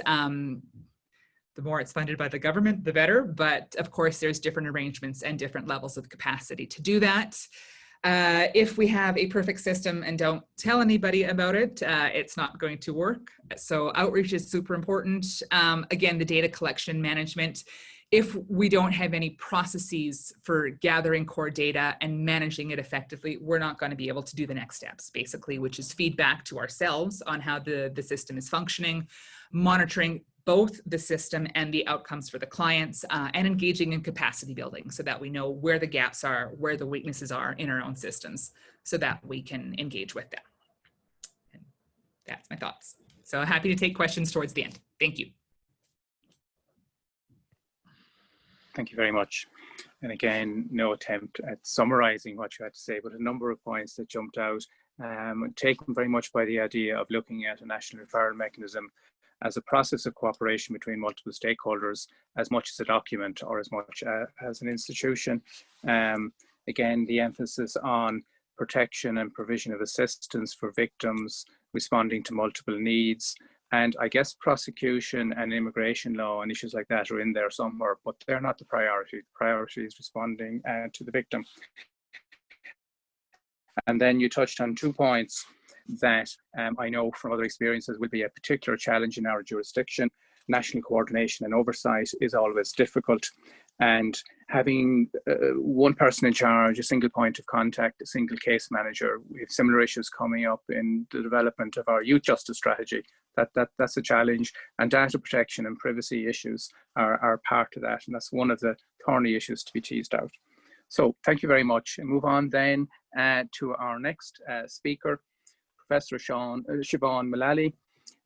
The more it's funded by the government, the better, but of course there's different arrangements and different levels of capacity to do that. If we have a perfect system and don't tell anybody about it, it's not going to work. So outreach is super important. Again, the data collection management. If we don't have any processes for gathering core data and managing it effectively, we're not going to be able to do the next steps, basically, which is feedback to ourselves on how the system is functioning, monitoring both the system and the outcomes for the clients, and engaging in capacity building so that we know where the gaps are, where the weaknesses are in our own systems, so that we can engage with them. And that's my thoughts. So happy to take questions towards the end. Thank you. Thank you very much. And again, no attempt at summarizing what you had to say, but a number of points that jumped out, taken very much by the idea of looking at a national referral mechanism as a process of cooperation between multiple stakeholders, as much as a document or as much as an institution. Again, the emphasis on protection and provision of assistance for victims responding to multiple needs. And I guess prosecution and immigration law and issues like that are in there somewhere, but they're not the priority. The priority is responding to the victim. And then you touched on 2 points. that I know from other experiences will be a particular challenge in our jurisdiction. National coordination and oversight is always difficult, and having one person in charge, a single point of contact, a single case manager, we have similar issues coming up in the development of our youth justice strategy. That's a challenge, and data protection and privacy issues are part of that, and that's one of the thorny issues to be teased out. So thank you very much, and move on then to our next speaker, Professor Siobhan Mullally,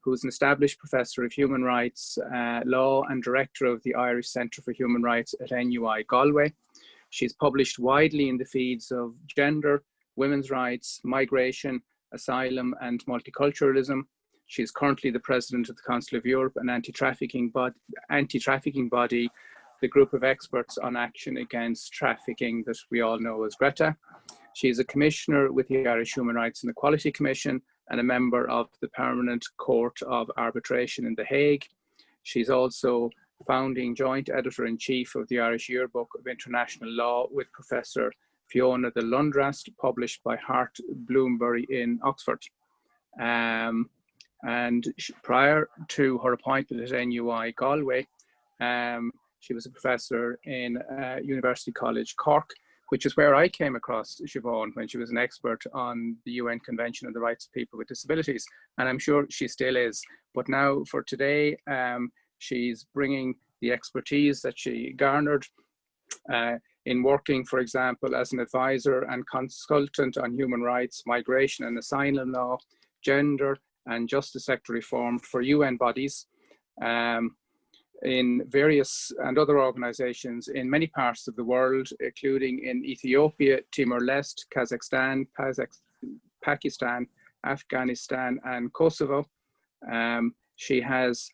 who is an established professor of human rights law and director of the Irish Centre for Human Rights at NUI Galway. She's published widely in the fields of gender, women's rights, migration, asylum, and multiculturalism. She is currently the president of the Council of Europe, an anti-trafficking body, the group of experts on action against trafficking that we all know as GRETA. She is a commissioner with the Irish Human Rights and Equality Commission and a member of the Permanent Court of Arbitration in The Hague. She's also founding joint editor-in-chief of the Irish Yearbook of International Law with Professor Fiona de Lundrast, published by Hart Bloomsbury in Oxford. Prior to her appointment at NUI Galway, she was a professor in University College Cork, which is where I came across Siobhan when she was an expert on the UN Convention on the Rights of People with Disabilities. And I'm sure she still is. But now for today, she's bringing the expertise that she garnered in working, for example, as an advisor and consultant on human rights, migration and asylum law, gender and justice sector reform for UN bodies, in various and other organizations in many parts of the world, including in Ethiopia, Timor-Leste, Kazakhstan, Pakistan, Afghanistan, and Kosovo. She has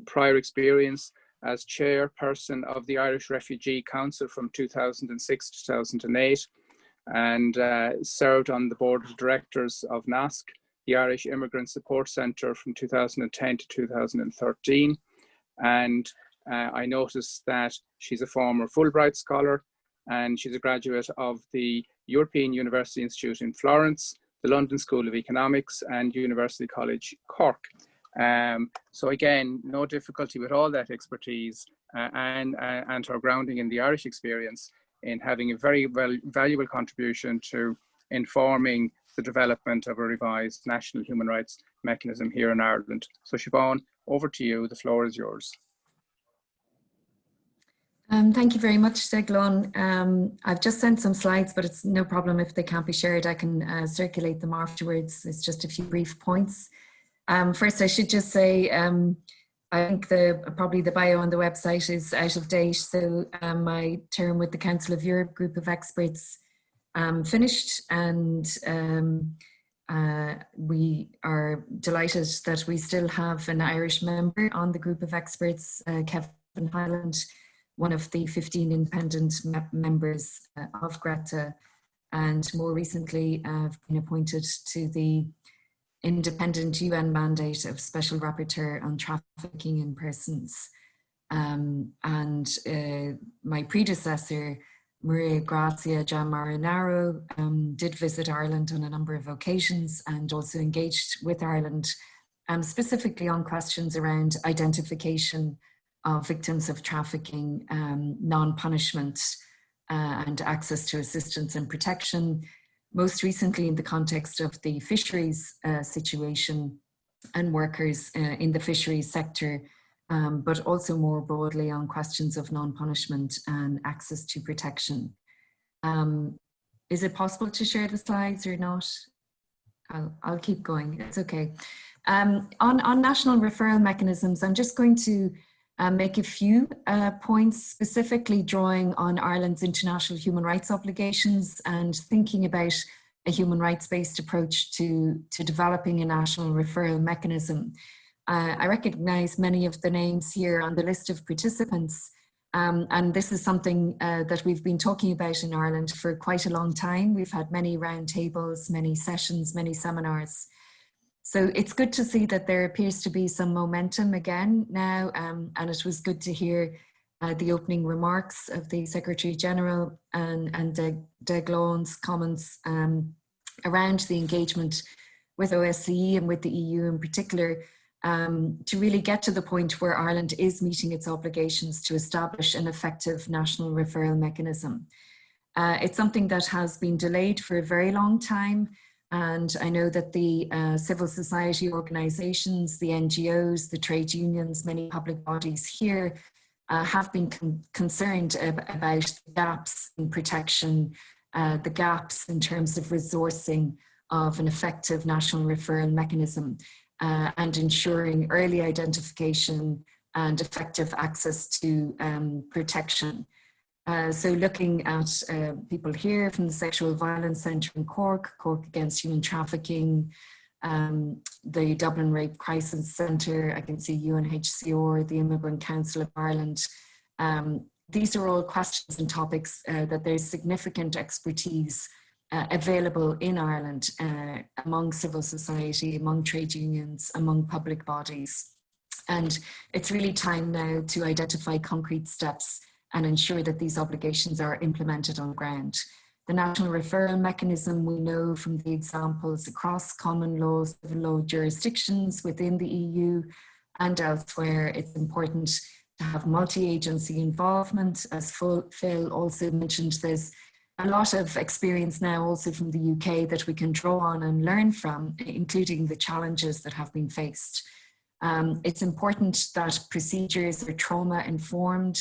prior experience as chairperson of the Irish Refugee Council from 2006 to 2008, and served on the board of directors of NASC, the Irish Immigrant Support Centre, from 2010 to 2013. And I noticed that she's a former Fulbright scholar, and she's a graduate of the European University Institute in Florence, the London School of Economics, and University College Cork. So again, no difficulty with all that expertise and her grounding in the Irish experience in having a very valuable contribution to informing the development of a revised national human rights mechanism here in Ireland. So Siobhan, over to you, the floor is yours. Thank you very much, Deglon. I've just sent some slides, but it's no problem if they can't be shared. I can circulate them afterwards. It's just a few brief points. First, I should just say, I think probably the bio on the website is out of date. So my term with the Council of Europe group of experts finished, and we are delighted that we still have an Irish member on the group of experts, Kevin Hyland, one of the 15 independent members of GRETA, and more recently I've been appointed to the independent UN mandate of Special Rapporteur on Trafficking in Persons. My predecessor, Maria Grazia Gianmarinaro, did visit Ireland on a number of occasions and also engaged with Ireland specifically on questions around identification of victims of trafficking, non-punishment, and access to assistance and protection, most recently in the context of the fisheries situation and workers in the fisheries sector, but also more broadly on questions of non-punishment and access to protection. Is it possible to share the slides or not? I'll keep going, it's okay. On national referral mechanisms, I'm just going to make a few points, specifically drawing on Ireland's international human rights obligations and thinking about a human rights-based approach to developing a national referral mechanism. I recognise many of the names here on the list of participants, and this is something that we've been talking about in Ireland for quite a long time. We've had many roundtables, many sessions, many seminars. So it's good to see that there appears to be some momentum again now, and it was good to hear the opening remarks of the Secretary General and Deglon's comments around the engagement with OSCE and with the EU in particular, to really get to the point where Ireland is meeting its obligations to establish an effective national referral mechanism. It's something that has been delayed for a very long time. And I know that the civil society organizations, the NGOs, the trade unions, many public bodies here have been concerned about the gaps in protection, the gaps in terms of resourcing of an effective national referral mechanism, and ensuring early identification and effective access to protection. So looking at people here from the Sexual Violence Centre in Cork, Cork Against Human Trafficking, the Dublin Rape Crisis Centre, I can see UNHCR, the Immigrant Council of Ireland. These are all questions and topics that there's significant expertise available in Ireland among civil society, among trade unions, among public bodies. And it's really time now to identify concrete steps and ensure that these obligations are implemented on the ground. The national referral mechanism, we know from the examples across common law, civil law jurisdictions within the EU and elsewhere, it's important to have multi-agency involvement. As Phil also mentioned, there's a lot of experience now also from the UK that we can draw on and learn from, including the challenges that have been faced. It's important that procedures are trauma-informed,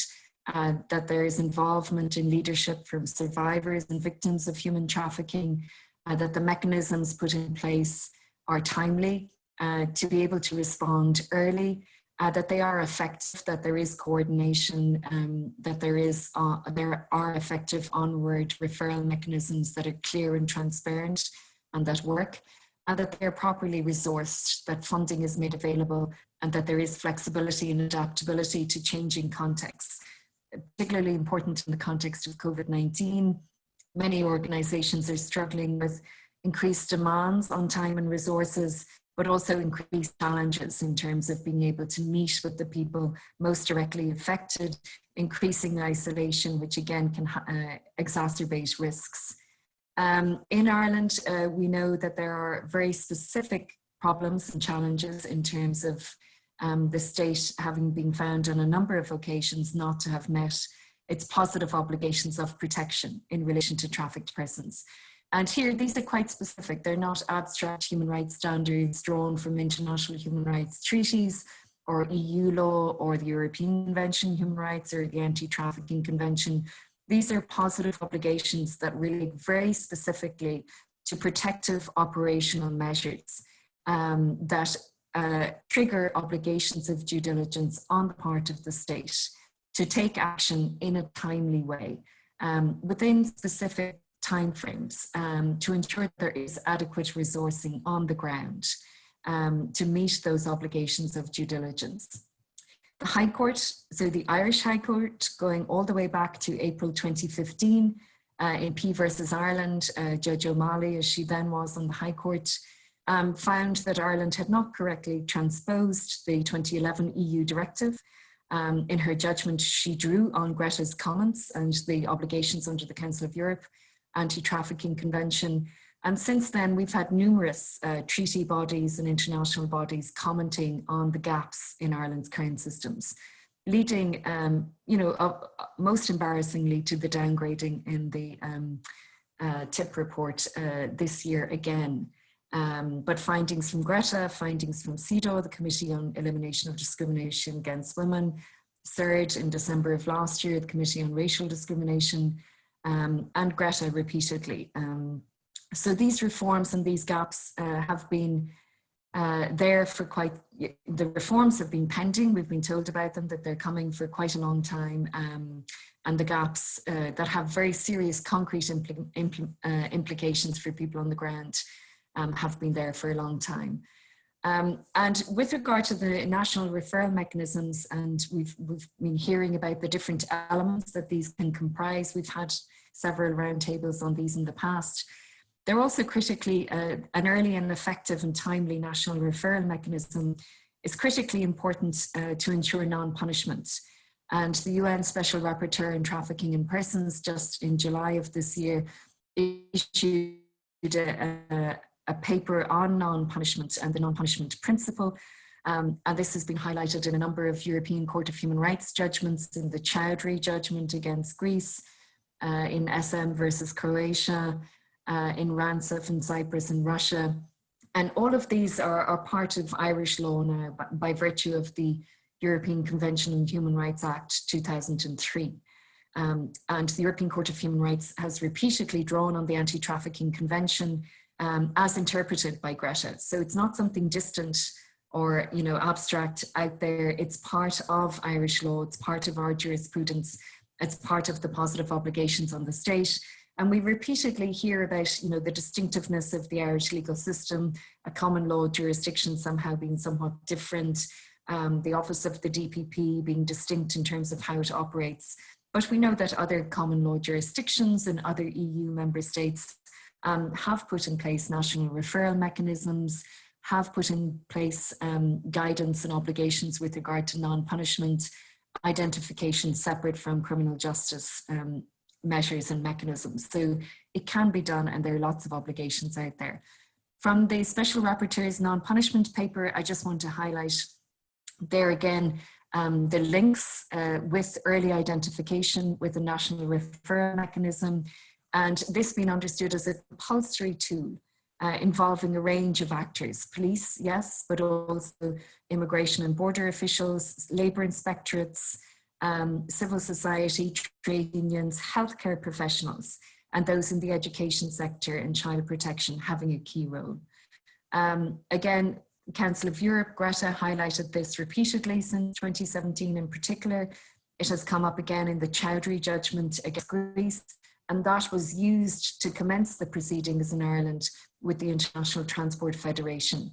that there is involvement in leadership from survivors and victims of human trafficking, that the mechanisms put in place are timely, to be able to respond early, that they are effective, that there is coordination, that there are effective onward referral mechanisms that are clear and transparent and that work, and that they're properly resourced, that funding is made available, and that there is flexibility and adaptability to changing contexts. Particularly important in the context of COVID-19, many organizations are struggling with increased demands on time and resources, but also increased challenges in terms of being able to meet with the people most directly affected, increasing isolation, which again can exacerbate risks. In Ireland, we know that there are very specific problems and challenges in terms of the state having been found on a number of occasions not to have met its positive obligations of protection in relation to trafficked persons. And here, these are quite specific. They're not abstract human rights standards drawn from international human rights treaties or EU law or the European Convention on Human Rights or the Anti-Trafficking Convention. These are positive obligations that relate very specifically to protective operational measures that trigger obligations of due diligence on the part of the state to take action in a timely way within specific timeframes to ensure there is adequate resourcing on the ground to meet those obligations of due diligence. The High Court, so the Irish High Court, going all the way back to April 2015 in P versus Ireland, Judge O'Malley, as she then was on the High Court, found that Ireland had not correctly transposed the 2011 EU directive. In her judgment, she drew on Greta's comments and the obligations under the Council of Europe Anti-Trafficking Convention. And since then, we've had numerous treaty bodies and international bodies commenting on the gaps in Ireland's current systems, leading, most embarrassingly to the downgrading in the TIP report this year again. But findings from Greta, findings from CEDAW, the Committee on Elimination of Discrimination Against Women, CERD in December of last year, the Committee on Racial Discrimination, and Greta repeatedly. So these reforms and these gaps have been there for the reforms have been pending. We've been told about them, that they're coming for quite a long time. And the gaps that have very serious concrete implications for people on the ground have been there for a long time. And with regard to the national referral mechanisms, and we've been hearing about the different elements that these can comprise. We've had several roundtables on these in the past. They're also critically, an early and effective and timely national referral mechanism is critically important to ensure non-punishment. And the UN Special Rapporteur on Trafficking in Persons just in July of this year issued a paper on non-punishment and the non-punishment principle. And this has been highlighted in a number of European Court of Human Rights judgments, in the Chowdhury judgment against Greece, in SM versus Croatia, in Rantsov in Cyprus and Russia. And all of these are part of Irish law now by virtue of the European Convention on Human Rights Act 2003. And the European Court of Human Rights has repeatedly drawn on the Anti-Trafficking Convention as interpreted by Greta. So it's not something distant or, you know, abstract out there. It's part of Irish law. It's part of our jurisprudence. It's part of the positive obligations on the state. And we repeatedly hear about, you know, the distinctiveness of the Irish legal system, a common law jurisdiction somehow being somewhat different, the office of the DPP being distinct in terms of how it operates. But we know that other common law jurisdictions and other EU member states have put in place national referral mechanisms, have put in place guidance and obligations with regard to non-punishment, identification separate from criminal justice measures and mechanisms. So it can be done, and there are lots of obligations out there. From the Special Rapporteur's non-punishment paper, I just want to highlight there again the links with early identification with the national referral mechanism, and this being understood as a compulsory tool involving a range of actors: police, yes, but also immigration and border officials, labour inspectorates, civil society, trade unions, healthcare professionals, and those in the education sector and child protection having a key role. Again, Council of Europe, Greta, highlighted this repeatedly since 2017 in particular. It has come up again in the Chowdhury judgment against Greece, and that was used to commence the proceedings in Ireland with the International Transport Federation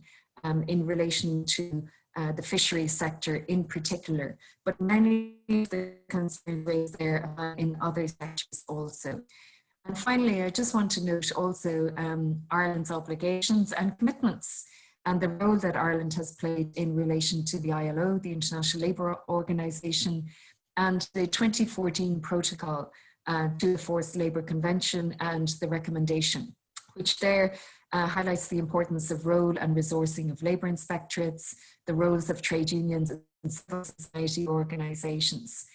in relation to the fisheries sector in particular, but many of the concerns raised there in other sectors also. And finally, I just want to note also Ireland's obligations and commitments and the role that Ireland has played in relation to the ILO, the International Labour Organization, and the 2014 protocol to the Forced Labour Convention and the recommendation, which there highlights the importance of role and resourcing of labour inspectorates, the roles of trade unions and civil society organisations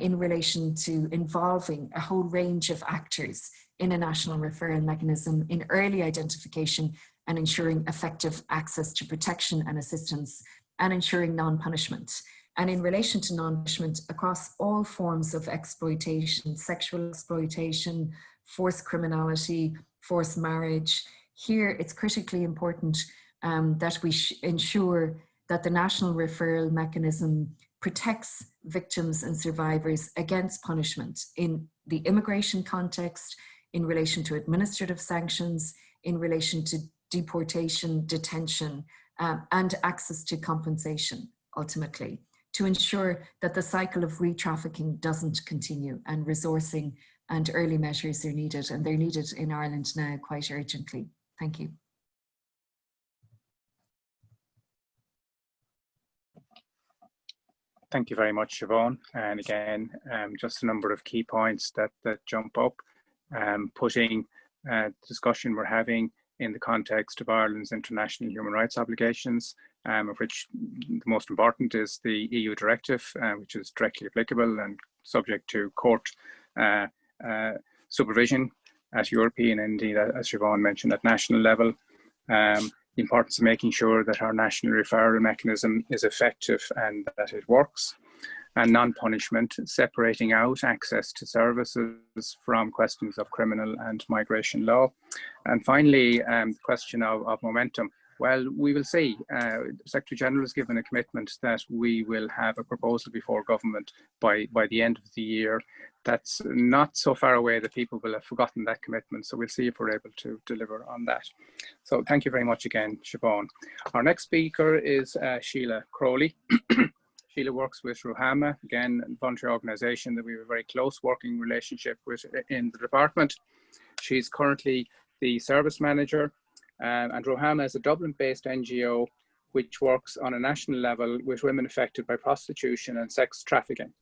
in relation to involving a whole range of actors in a national referral mechanism in early identification and ensuring effective access to protection and assistance, and ensuring non-punishment. And in relation to non-punishment across all forms of exploitation, sexual exploitation, forced criminality, forced marriage, here it's critically important that we ensure that the national referral mechanism protects victims and survivors against punishment in the immigration context, in relation to administrative sanctions, in relation to deportation, detention, and access to compensation, ultimately, to ensure that the cycle of re-trafficking doesn't continue, and resourcing and early measures are needed, and they're needed in Ireland now quite urgently. Thank you. Thank you very much, Siobhan. And again, just a number of key points that jump up, putting the discussion we're having in the context of Ireland's international human rights obligations, of which the most important is the EU directive, which is directly applicable and subject to court supervision at European and indeed, as Siobhan mentioned, at national level. The importance of making sure that our national referral mechanism is effective and that it works, and non-punishment, separating out access to services from questions of criminal and migration law. And finally, the question of momentum. Well, we will see. The Secretary General has given a commitment that we will have a proposal before government by the end of the year. That's not so far away that people will have forgotten that commitment. So we'll see if we're able to deliver on that. So thank you very much again, Siobhan. Our next speaker is Sheila Crowley. Sheila works with Ruhama, again, a voluntary organisation that we have a very close working relationship with in the department. She's currently the service manager, and Ruhama is a Dublin-based NGO which works on a national level with women affected by prostitution and sex trafficking.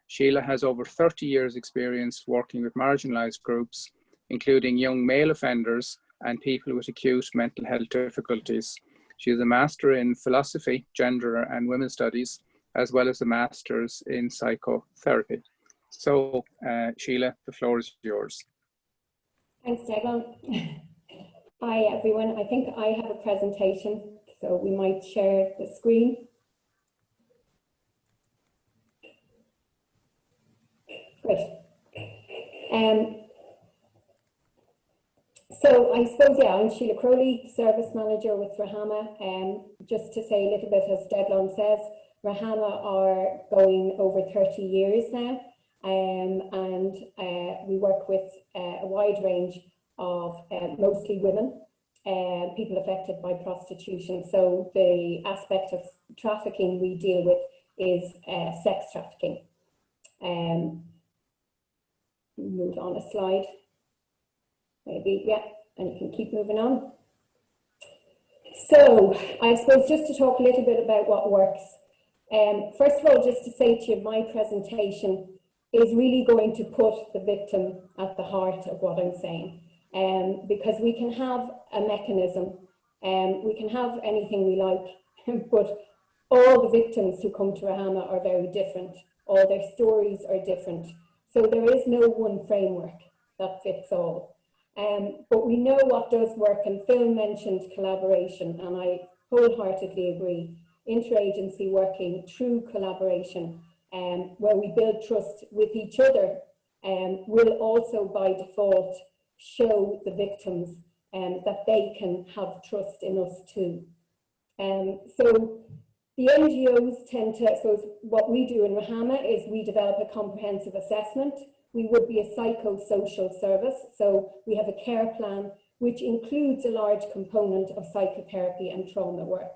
Sheila has over 30 years experience working with marginalised groups, including young male offenders and people with acute mental health difficulties. She is a Master in Philosophy, Gender and Women's Studies, as well as a Master's in Psychotherapy. So, Sheila, the floor is yours. Thanks, Declan. Hi, everyone. I think I have a presentation, so we might share the screen. Great. So I suppose, yeah, I'm Sheila Crowley, Service Manager with Rahama. Just to say a little bit, as Declan says, Rahama are going over 30 years now, and we work with a wide range of mostly women, people affected by prostitution. So the aspect of trafficking we deal with is sex trafficking. Move on a slide. Maybe, yeah, and you can keep moving on. So I suppose just to talk a little bit about what works. First of all, just to say to you, my presentation is really going to put the victim at the heart of what I'm saying. Because we can have a mechanism, we can have anything we like, but all the victims who come to Rahama are very different. All their stories are different. So there is no one framework that fits all. But we know what does work, and Phil mentioned collaboration, and I wholeheartedly agree. Interagency working, true collaboration, where we build trust with each other, will also by default show the victims that they can have trust in us too. So the NGOs tend to, I suppose what we do in Rahama is we develop a comprehensive assessment. We would be a psychosocial service, so we have a care plan which includes a large component of psychotherapy and trauma work.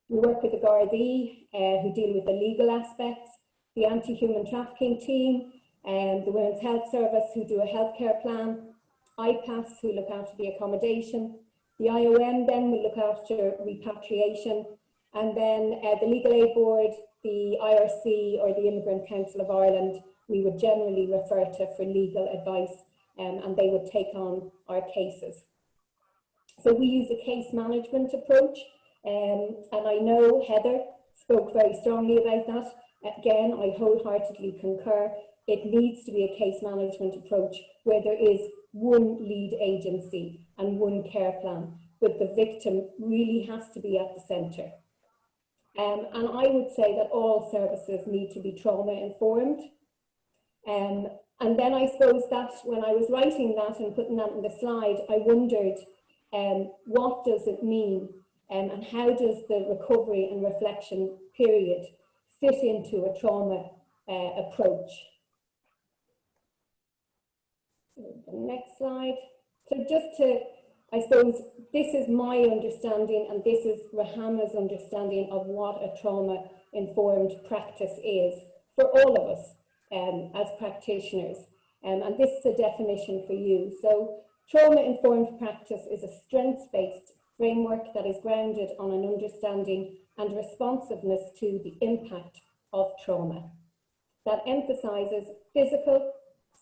We work with the Gardaí, who deal with the legal aspects, the anti-human trafficking team, and the Women's Health Service, who do a healthcare plan, IPAS, who look after the accommodation, the IOM then will look after repatriation, and then the Legal Aid Board, the IRC, or the Immigrant Council of Ireland, we would generally refer to for legal advice, and they would take on our cases. So we use a case management approach, and I know Heather spoke very strongly about that. Again, I wholeheartedly concur. It needs to be a case management approach where there is one lead agency and one care plan, but the victim really has to be at the centre. And I would say that all services need to be trauma informed. And then I suppose that when I was writing that and putting that in the slide, I wondered what does it mean, and how does the recovery and reflection period fit into a trauma approach. So the next slide. So just to, I suppose, this is my understanding, and this is Rahama's understanding of what a trauma-informed practice is for all of us as practitioners. And this is a definition for you. So trauma-informed practice is a strengths-based framework that is grounded on an understanding and responsiveness to the impact of trauma, that emphasises physical,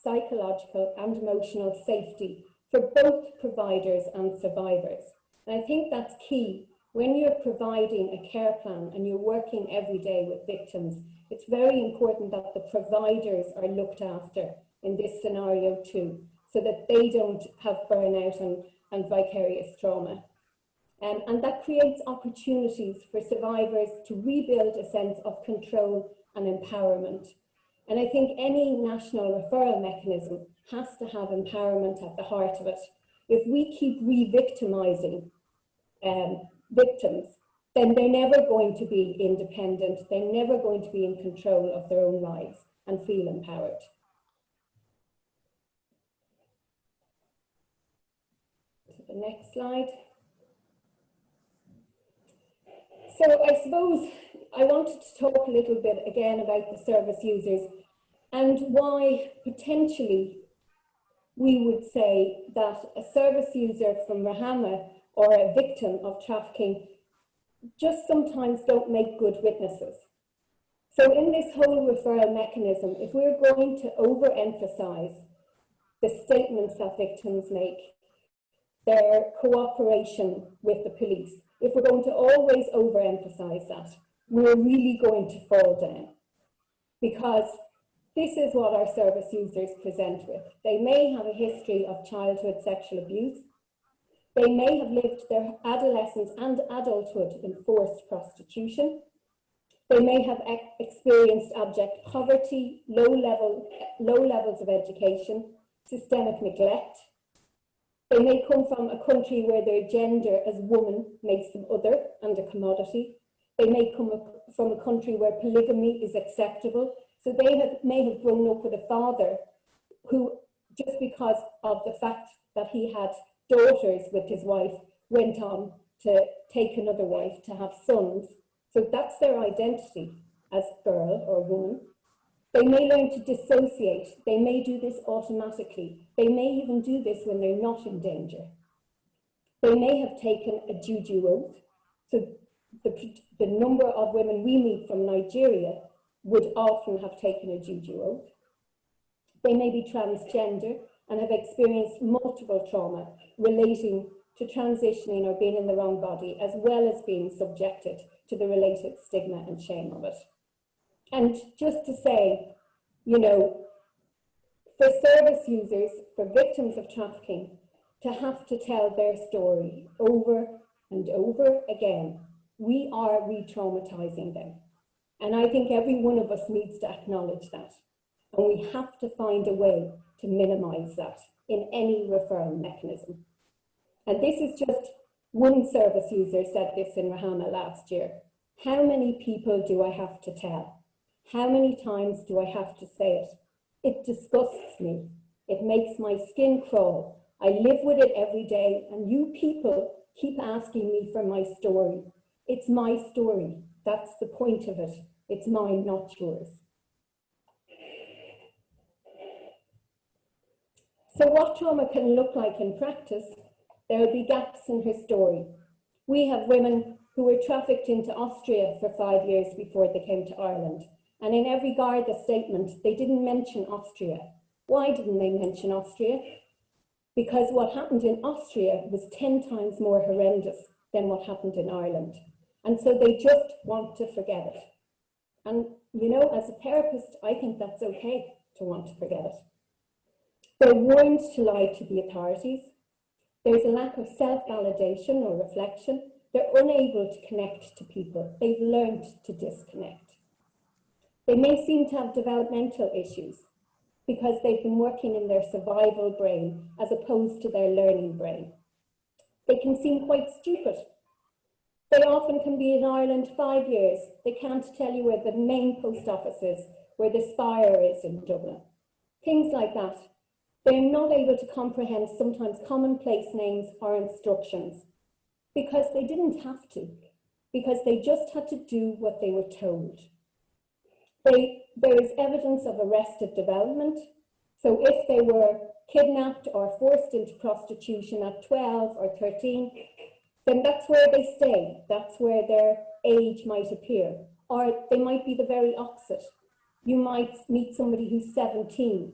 psychological and emotional safety for both providers and survivors. And I think that's key. When you're providing a care plan and you're working every day with victims, it's very important that the providers are looked after in this scenario too, so that they don't have burnout and vicarious trauma. And that creates opportunities for survivors to rebuild a sense of control and empowerment. And I think any national referral mechanism has to have empowerment at the heart of it. If we keep re-victimizing victims, then they're never going to be independent, they're never going to be in control of their own lives and feel empowered. To the next slide. So I suppose I wanted to talk a little bit again about the service users and why potentially we would say that a service user from Rahama or a victim of trafficking just sometimes don't make good witnesses. So in this whole referral mechanism, if we're going to overemphasize the statements that victims make, their cooperation with the police, if we're going to always overemphasize that, we're really going to fall down. Because this is what our service users present with. They may have a history of childhood sexual abuse. They may have lived their adolescence and adulthood in forced prostitution. They may have experienced abject poverty, low levels of education, systemic neglect. They may come from a country where their gender as woman makes them other and a commodity. They may come from a country where polygamy is acceptable. So they may have grown up with a father who, just because of the fact that he had daughters with his wife, went on to take another wife, to have sons. So that's their identity as girl or woman. They may learn to dissociate. They may do this automatically. They may even do this when they're not in danger. They may have taken a juju oath. So the number of women we meet from Nigeria would often have taken a juju oath. They may be transgender and have experienced multiple trauma relating to transitioning or being in the wrong body, as well as being subjected to the related stigma and shame of it. And just to say, you know, for service users, for victims of trafficking, to have to tell their story over and over again, we are re-traumatizing them. And I think every one of us needs to acknowledge that. And we have to find a way to minimize that in any referral mechanism. And this is just one service user said this in Rahama last year. How many people do I have to tell? How many times do I have to say it? It disgusts me. It makes my skin crawl. I live with it every day, and you people keep asking me for my story. It's my story. That's the point of it. It's mine, not yours. So what trauma can look like in practice, there will be gaps in her story. We have women who were trafficked into Austria for 5 years before they came to Ireland. And in every Garda statement, they didn't mention Austria. Why didn't they mention Austria? Because what happened in Austria was 10 times more horrendous than what happened in Ireland. And so they just want to forget it. And, you know, as a therapist, I think that's okay to want to forget it. They're warned to lie to the authorities. There's a lack of self-validation or reflection. They're unable to connect to people. They've learned to disconnect. They may seem to have developmental issues because they've been working in their survival brain as opposed to their learning brain. They can seem quite stupid. They often can be in Ireland 5 years. They can't tell you where the main post office is, where the Spire is in Dublin. Things like that. They're not able to comprehend sometimes commonplace names or instructions because they didn't have to, because they just had to do what they were told. There is evidence of arrested development. So if they were kidnapped or forced into prostitution at 12 or 13, then that's where they stay. That's where their age might appear. Or they might be the very opposite. You might meet somebody who's 17,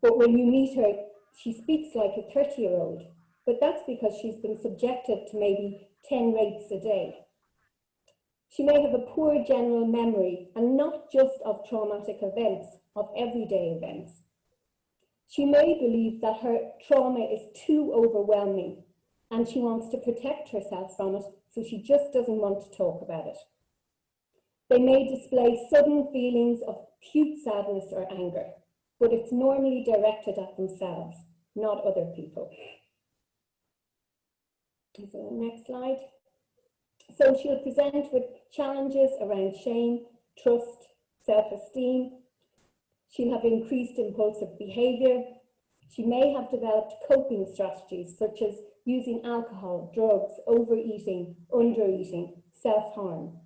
but when you meet her, she speaks like a 30-year-old. But that's because she's been subjected to maybe 10 rapes a day. She may have a poor general memory, and not just of traumatic events, of everyday events. She may believe that her trauma is too overwhelming, and she wants to protect herself from it, so she just doesn't want to talk about it. They may display sudden feelings of acute sadness or anger, but it's normally directed at themselves, not other people. So next slide. So she'll present with challenges around shame, trust, self-esteem. She'll have increased impulsive behaviour. She may have developed coping strategies such as using alcohol, drugs, overeating, undereating, self-harm.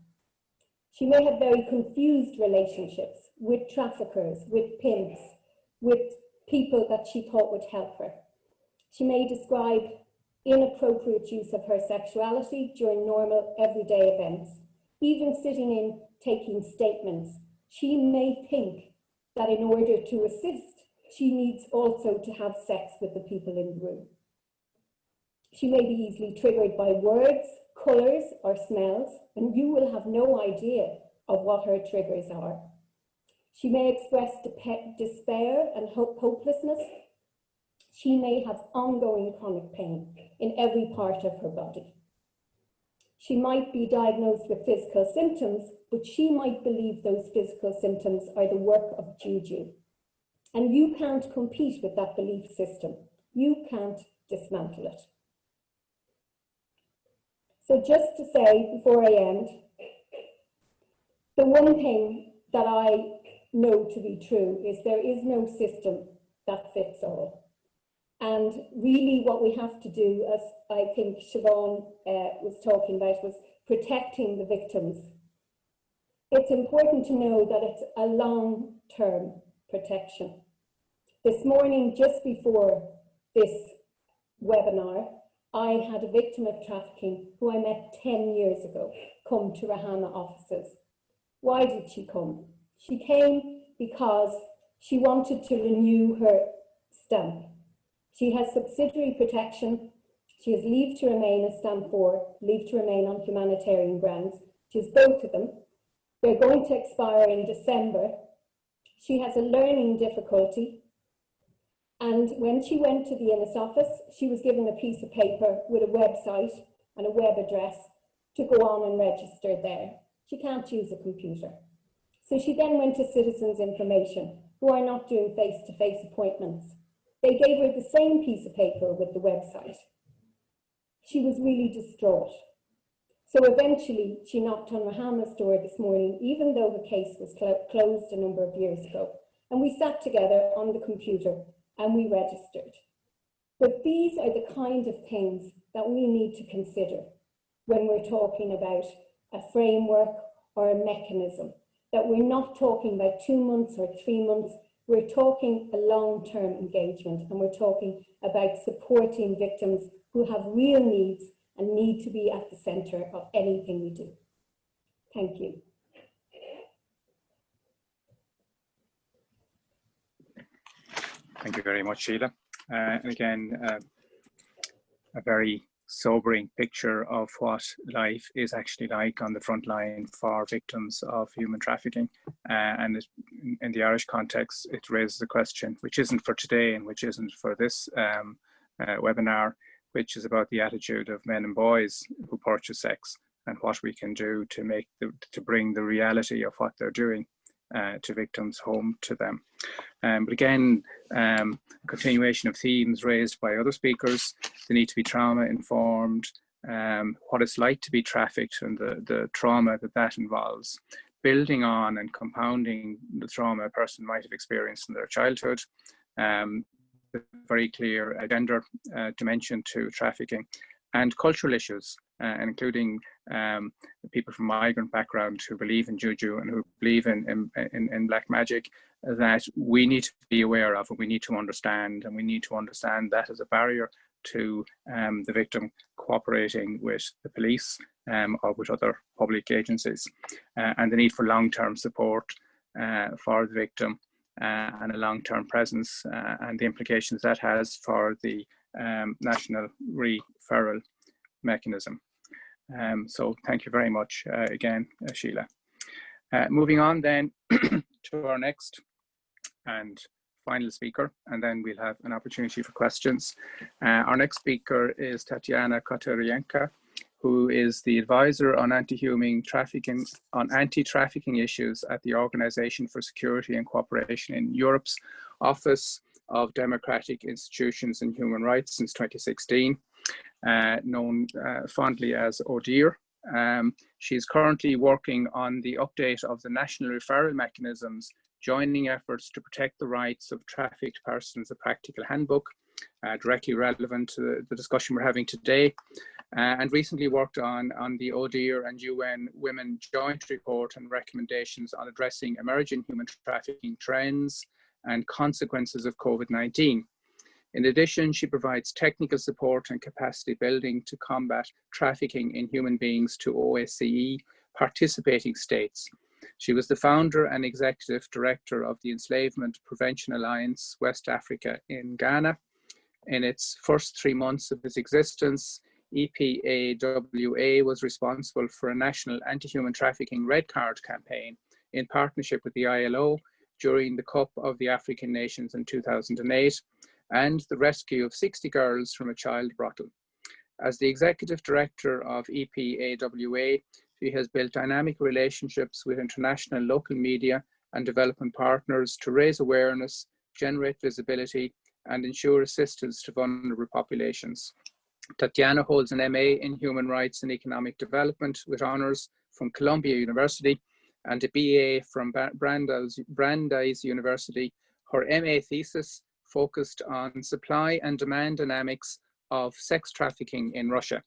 She may have very confused relationships with traffickers, with pimps, with people that she thought would help her. She may describe inappropriate use of her sexuality during normal everyday events. Even sitting in taking statements, she may think that in order to assist, she needs also to have sex with the people in the room. She may be easily triggered by words, colours or smells, and you will have no idea of what her triggers are. She may express despair and hopelessness. She may have ongoing chronic pain in every part of her body. She might be diagnosed with physical symptoms, but she might believe those physical symptoms are the work of juju. And you can't compete with that belief system. You can't dismantle it. So just to say, before I end, the one thing that I know to be true is there is no system that fits all. And really what we have to do, as I think Siobhan was talking about, was protecting the victims. It's important to know that it's a long-term protection. This morning, just before this webinar, I had a victim of trafficking who I met 10 years ago come to Rahama offices. Why did she come? She came because she wanted to renew her stamp. She has subsidiary protection. She has leave to remain as stamp 4, leave to remain on humanitarian grounds. She has both of them. They're going to expire in December. She has a learning difficulty. And when she went to the INIS office, she was given a piece of paper with a website and a web address to go on and register there. She can't use a computer. So she then went to Citizens Information, who are not doing face-to-face appointments. They gave her the same piece of paper with the website. She was really distraught. So eventually she knocked on Rahama's door this morning, even though the case was closed a number of years ago. And we sat together on the computer and we registered. But these are the kind of things that we need to consider when we're talking about a framework or a mechanism, that we're not talking about 2 months or 3 months. We're talking a long-term engagement, and we're talking about supporting victims who have real needs and need to be at the centre of anything we do. Thank you. Thank you very much, Sheila. And again, a very sobering picture of what life is actually like on the front line for victims of human trafficking. And in the Irish context, it raises a question, which isn't for today and which isn't for this webinar, which is about the attitude of men and boys who purchase sex and what we can do to bring the reality of what they're doing to victims home to them. But again, continuation of themes raised by other speakers, the need to be trauma informed, what it's like to be trafficked and the trauma that involves, building on and compounding the trauma a person might have experienced in their childhood, the very clear gender dimension to trafficking, and cultural issues, including people from migrant background who believe in juju and who believe in black magic, that we need to be aware of and we need to understand, and we need to understand that as a barrier to the victim cooperating with the police or with other public agencies, and the need for long-term support for the victim and a long-term presence and the implications that has for the national referral mechanism. So thank you very much again, Sheila. Moving on then to our next and final speaker, and then we'll have an opportunity for questions. Our next speaker is Tatiana Koterienko, who is the advisor on anti-trafficking issues at the Organization for Security and Cooperation in Europe's Office of Democratic Institutions and Human Rights since 2016, known fondly as ODIHR. She's currently working on the update of the national referral mechanisms, joining efforts to protect the rights of trafficked persons, a practical handbook, directly relevant to the discussion we're having today, and recently worked on the ODIHR and UN Women Joint Report and recommendations on addressing emerging human trafficking trends and consequences of COVID-19. In addition, she provides technical support and capacity building to combat trafficking in human beings to OSCE participating states. She was the founder and executive director of the Enslavement Prevention Alliance West Africa in Ghana, In its first 3 months of its existence, EPAWA was responsible for a national anti-human trafficking red card campaign in partnership with the ILO during the Cup of the African Nations in 2008, and the rescue of 60 girls from a child brothel. As the executive director of EPAWA, she has built dynamic relationships with international local media and development partners to raise awareness, generate visibility, and ensure assistance to vulnerable populations. Tatiana holds an MA in Human Rights and Economic Development with honours from Columbia University and a BA from Brandeis University. Her MA thesis focused on supply and demand dynamics of sex trafficking in Russia.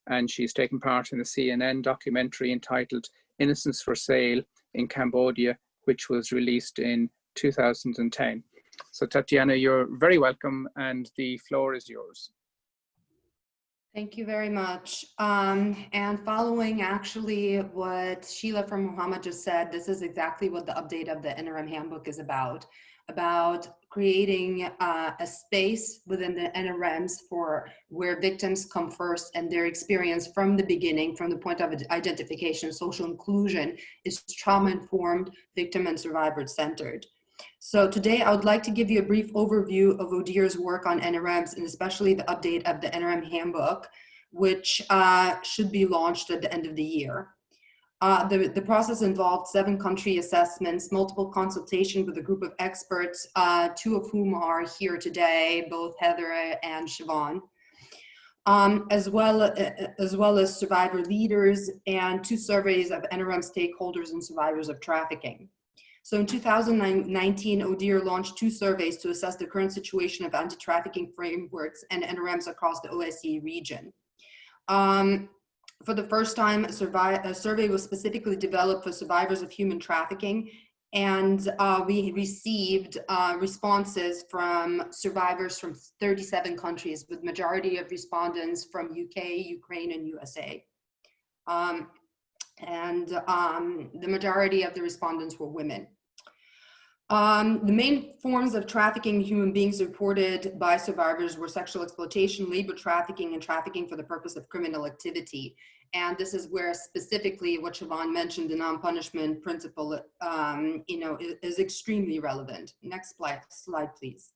And she's taken part in a CNN documentary entitled Innocence for Sale in Cambodia, which was released in 2010. So Tatiana, you're very welcome, and the floor is yours. Thank you very much. And following actually what Sheila from Muhammad just said, this is exactly what the update of the NRM handbook is about creating a space within the NRMs for where victims come first, and their experience from the beginning, from the point of identification, social inclusion, is trauma-informed, victim and survivor centered. So today I would like to give you a brief overview of ODIHR's work on NRMs, and especially the update of the NRM handbook, which should be launched at the end of the year. The process involved 7 country assessments, multiple consultation with a group of experts, 2 of whom are here today, both Heather and Siobhan, as well as survivor leaders, and 2 surveys of NRM stakeholders and survivors of trafficking. So in 2019, ODIHR launched 2 surveys to assess the current situation of anti-trafficking frameworks and NRMs across the OSCE region. For the first time, a survey was specifically developed for survivors of human trafficking, and we received responses from survivors from 37 countries, with majority of respondents from UK, Ukraine, and USA. The majority of the respondents were women. The main forms of trafficking human beings reported by survivors were sexual exploitation, labor trafficking, and trafficking for the purpose of criminal activity. And this is where specifically what Siobhan mentioned, the non-punishment principle, is extremely relevant. Next slide, please.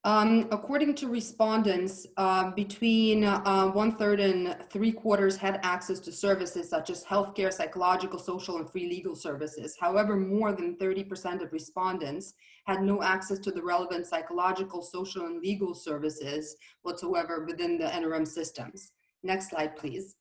According to respondents, between 1/3 and 3/4 had access to services such as healthcare, psychological, social, and free legal services. However, more than 30% of respondents had no access to the relevant psychological, social, and legal services whatsoever within the NRM systems. Next slide, please.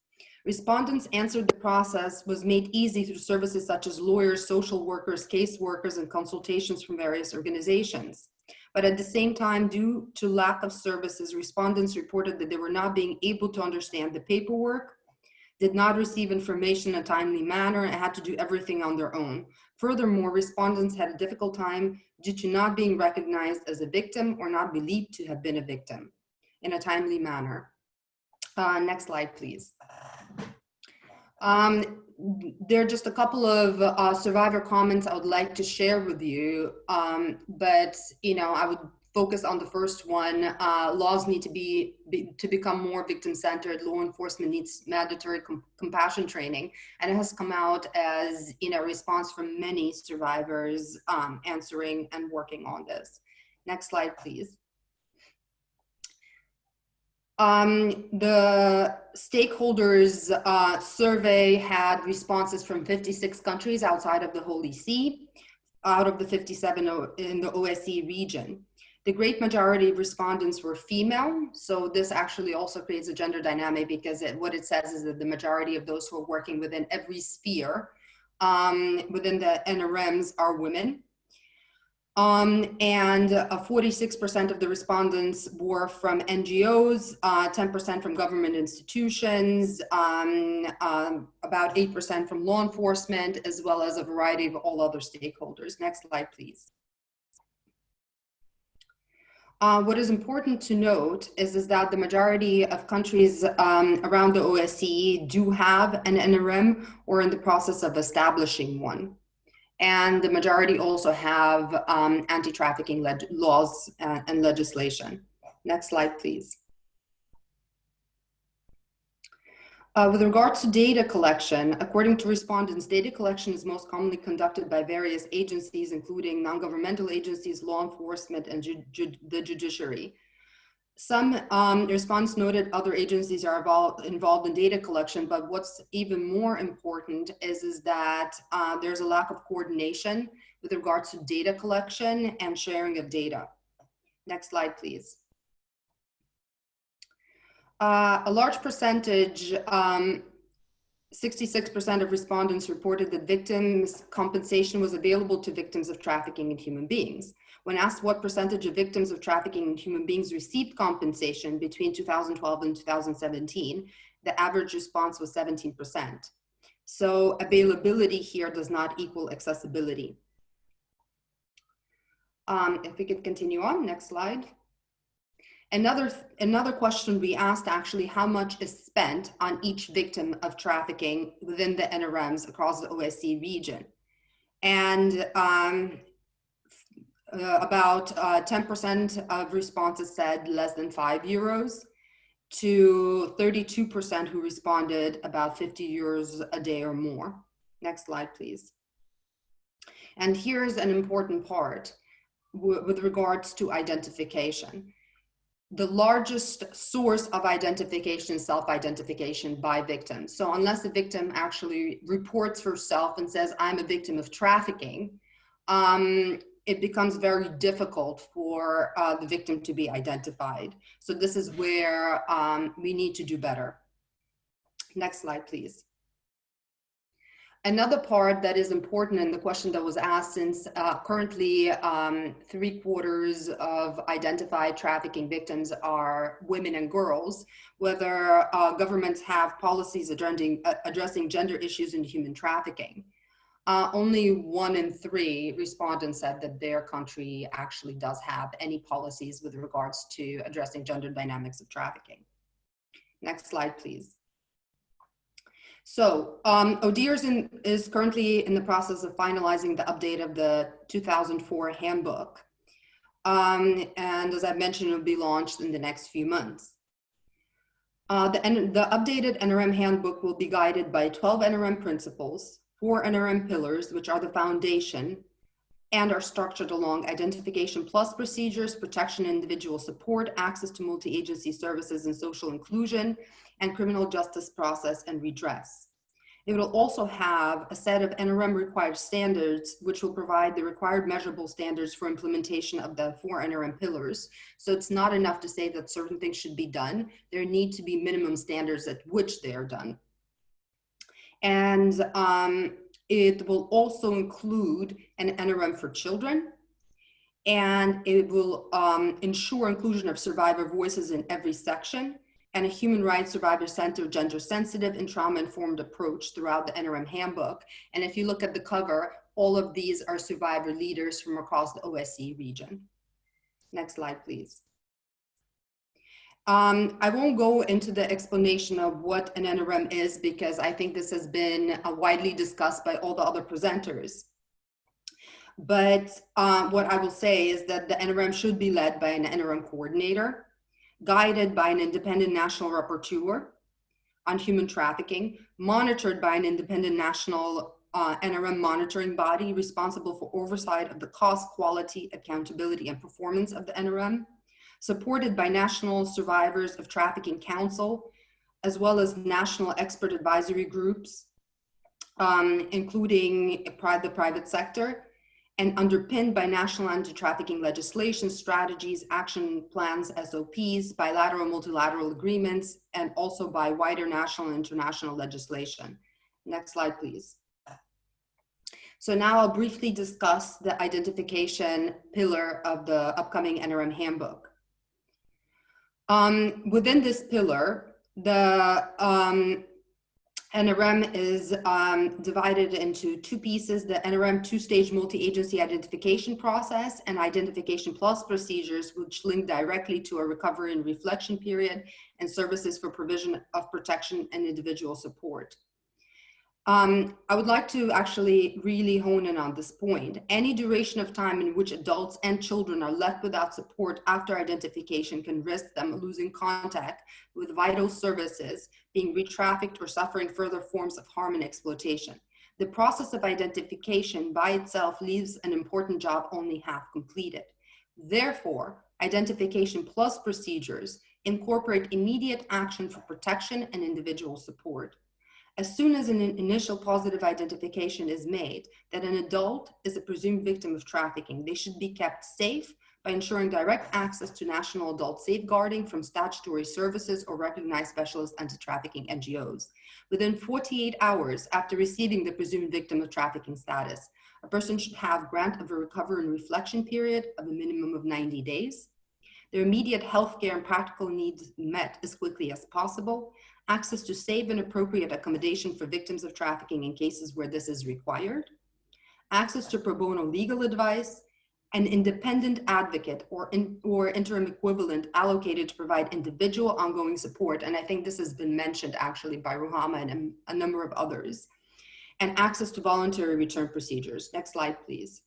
Respondents answered the process was made easy through services such as lawyers, social workers, caseworkers, and consultations from various organizations. But at the same time, due to lack of services, respondents reported that they were not being able to understand the paperwork, did not receive information in a timely manner, and had to do everything on their own. Furthermore, respondents had a difficult time due to not being recognized as a victim or not believed to have been a victim in a timely manner. Next slide, please. There are just a couple of survivor comments I would like to share with you, but I would focus on the first one. Laws need to become more victim-centered. Law enforcement needs mandatory compassion training, and it has come out as a response from many survivors answering and working on this. Next slide, please. The stakeholders survey had responses from 56 countries outside of the Holy See, out of the 57 in the OSCE region. The great majority of respondents were female, so this actually also creates a gender dynamic, because what it says is that the majority of those who are working within every sphere within the NRMs are women. And 46% of the respondents were from NGOs, 10% from government institutions, about 8% from law enforcement, as well as a variety of all other stakeholders. Next slide, please. What is important to note is that the majority of countries around the OSCE do have an NRM or in the process of establishing one. And the majority also have anti-trafficking laws and legislation. Next slide, please. With regards to data collection, according to respondents, data collection is most commonly conducted by various agencies, including non-governmental agencies, law enforcement, and the judiciary. Some respondents noted other agencies are involved in data collection, but what's even more important is that there's a lack of coordination with regards to data collection and sharing of data. Next slide, please. A large percentage, 66% of respondents reported that victims' compensation was available to victims of trafficking in human beings. When asked what percentage of victims of trafficking in human beings received compensation between 2012 and 2017, the average response was 17%. So availability here does not equal accessibility. If we could continue on, next slide. Another question we asked, actually, how much is spent on each victim of trafficking within the NRMs across the OSCE region? And about 10% of responses said less than €5, to 32% who responded about €50 a day or more. Next slide, please. And here's an important part with regards to identification. The largest source of identification is self-identification by victims. So unless the victim actually reports herself and says, I'm a victim of trafficking, it becomes very difficult for the victim to be identified. So this is where we need to do better. Next slide, please. Another part that is important in the question that was asked, since currently 3/4 of identified trafficking victims are women and girls, whether governments have policies addressing gender issues in human trafficking. Only 1 in 3 respondents said that their country actually does have any policies with regards to addressing gender dynamics of trafficking. Next slide, please. So ODIHR is currently in the process of finalizing the update of the 2004 handbook. And as I mentioned, it will be launched in the next few months. The updated NRM handbook will be guided by 12 NRM principles, 4 NRM pillars, which are the foundation, and are structured along identification plus procedures, protection and individual support, access to multi-agency services and social inclusion, and criminal justice process and redress. It will also have a set of NRM required standards, which will provide the required measurable standards for implementation of the 4 NRM pillars. So it's not enough to say that certain things should be done. There need to be minimum standards at which they are done. And it will also include an NRM for children, and it will ensure inclusion of survivor voices in every section, and a human rights survivor-centered, gender-sensitive, and trauma-informed approach throughout the NRM handbook. And if you look at the cover, all of these are survivor leaders from across the OSCE region. Next slide, please. I won't go into the explanation of what an NRM is, because I think this has been widely discussed by all the other presenters. But what I will say is that the NRM should be led by an NRM coordinator, guided by an independent national rapporteur on human trafficking, monitored by an independent national NRM monitoring body responsible for oversight of the cost, quality, accountability, and performance of the NRM, supported by National Survivors of Trafficking Council, as well as national expert advisory groups, including the private sector, and underpinned by national anti-trafficking legislation, strategies, action plans, SOPs, bilateral, multilateral agreements, and also by wider national and international legislation. Next slide, please. So now I'll briefly discuss the identification pillar of the upcoming NRM handbook. Within this pillar, the NRM is divided into 2 pieces: the NRM 2-stage multi-agency identification process and identification plus procedures, which link directly to a recovery and reflection period and services for provision of protection and individual support. I would like to actually really hone in on this point. Any duration of time in which adults and children are left without support after identification can risk them losing contact with vital services, being re-trafficked, or suffering further forms of harm and exploitation. The process of identification by itself leaves an important job only half completed. Therefore, identification plus procedures incorporate immediate action for protection and individual support. As soon as an initial positive identification is made that an adult is a presumed victim of trafficking, they should be kept safe by ensuring direct access to national adult safeguarding from statutory services or recognized specialist anti-trafficking NGOs. Within 48 hours after receiving the presumed victim of trafficking status, a person should have grant of a recovery and reflection period of a minimum of 90 days. Their immediate healthcare and practical needs met as quickly as possible. Access to safe and appropriate accommodation for victims of trafficking in cases where this is required. Access to pro bono legal advice. An independent advocate or interim equivalent allocated to provide individual ongoing support. And I think this has been mentioned actually by Ruhama and a number of others. And access to voluntary return procedures. Next slide, please.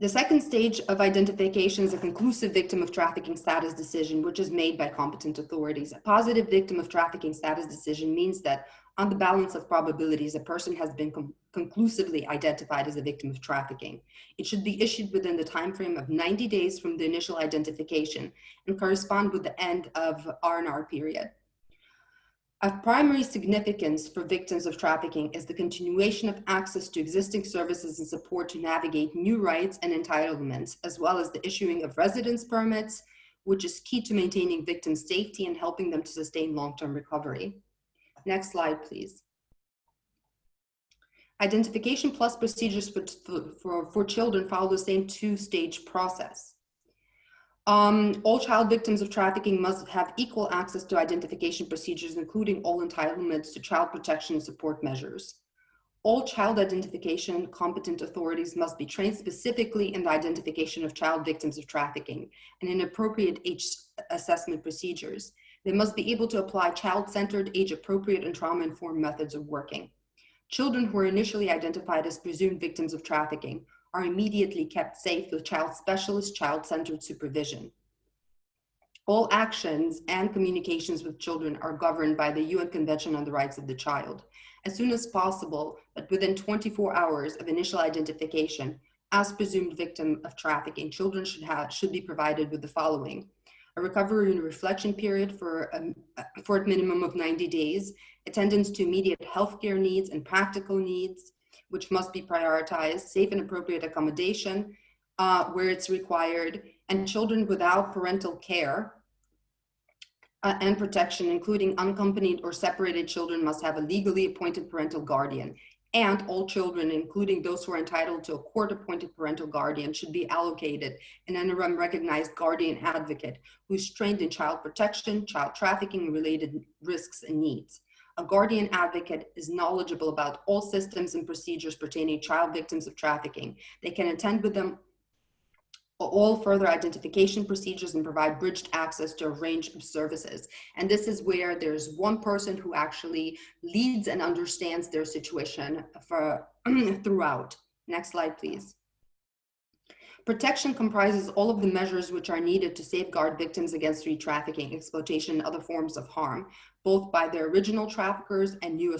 The second stage of identification is a conclusive victim of trafficking status decision, which is made by competent authorities. A positive victim of trafficking status decision means that on the balance of probabilities, a person has been conclusively identified as a victim of trafficking. It should be issued within the time frame of 90 days from the initial identification and correspond with the end of R&R period. Of primary significance for victims of trafficking is the continuation of access to existing services and support to navigate new rights and entitlements, as well as the issuing of residence permits, which is key to maintaining victims' safety and helping them to sustain long-term recovery. Next slide, please. Identification plus procedures for children follow the same two-stage process. All child victims of trafficking must have equal access to identification procedures, including all entitlements to child protection and support measures. All child identification competent authorities must be trained specifically in the identification of child victims of trafficking and in appropriate age assessment procedures. They must be able to apply child-centered, age-appropriate, and trauma-informed methods of working. Children who are initially identified as presumed victims of trafficking are immediately kept safe with child specialist, child-centered supervision. All actions and communications with children are governed by the UN Convention on the Rights of the Child. As soon as possible, but within 24 hours of initial identification, as presumed victim of trafficking, children should be provided with the following: a recovery and reflection period for a minimum of 90 days, attendance to immediate healthcare needs and practical needs, which must be prioritized, safe and appropriate accommodation where it's required, and children without parental care and protection, including unaccompanied or separated children, must have a legally appointed parental guardian. And all children, including those who are entitled to a court-appointed parental guardian, should be allocated an NRM recognized guardian advocate who's trained in child protection, child trafficking, related risks and needs. A guardian advocate is knowledgeable about all systems and procedures pertaining to child victims of trafficking. They can attend with them all further identification procedures and provide bridged access to a range of services. And this is where there's one person who actually leads and understands their situation throughout. Next slide, please. Protection comprises all of the measures which are needed to safeguard victims against re-trafficking, exploitation, and other forms of harm, both by their original traffickers and new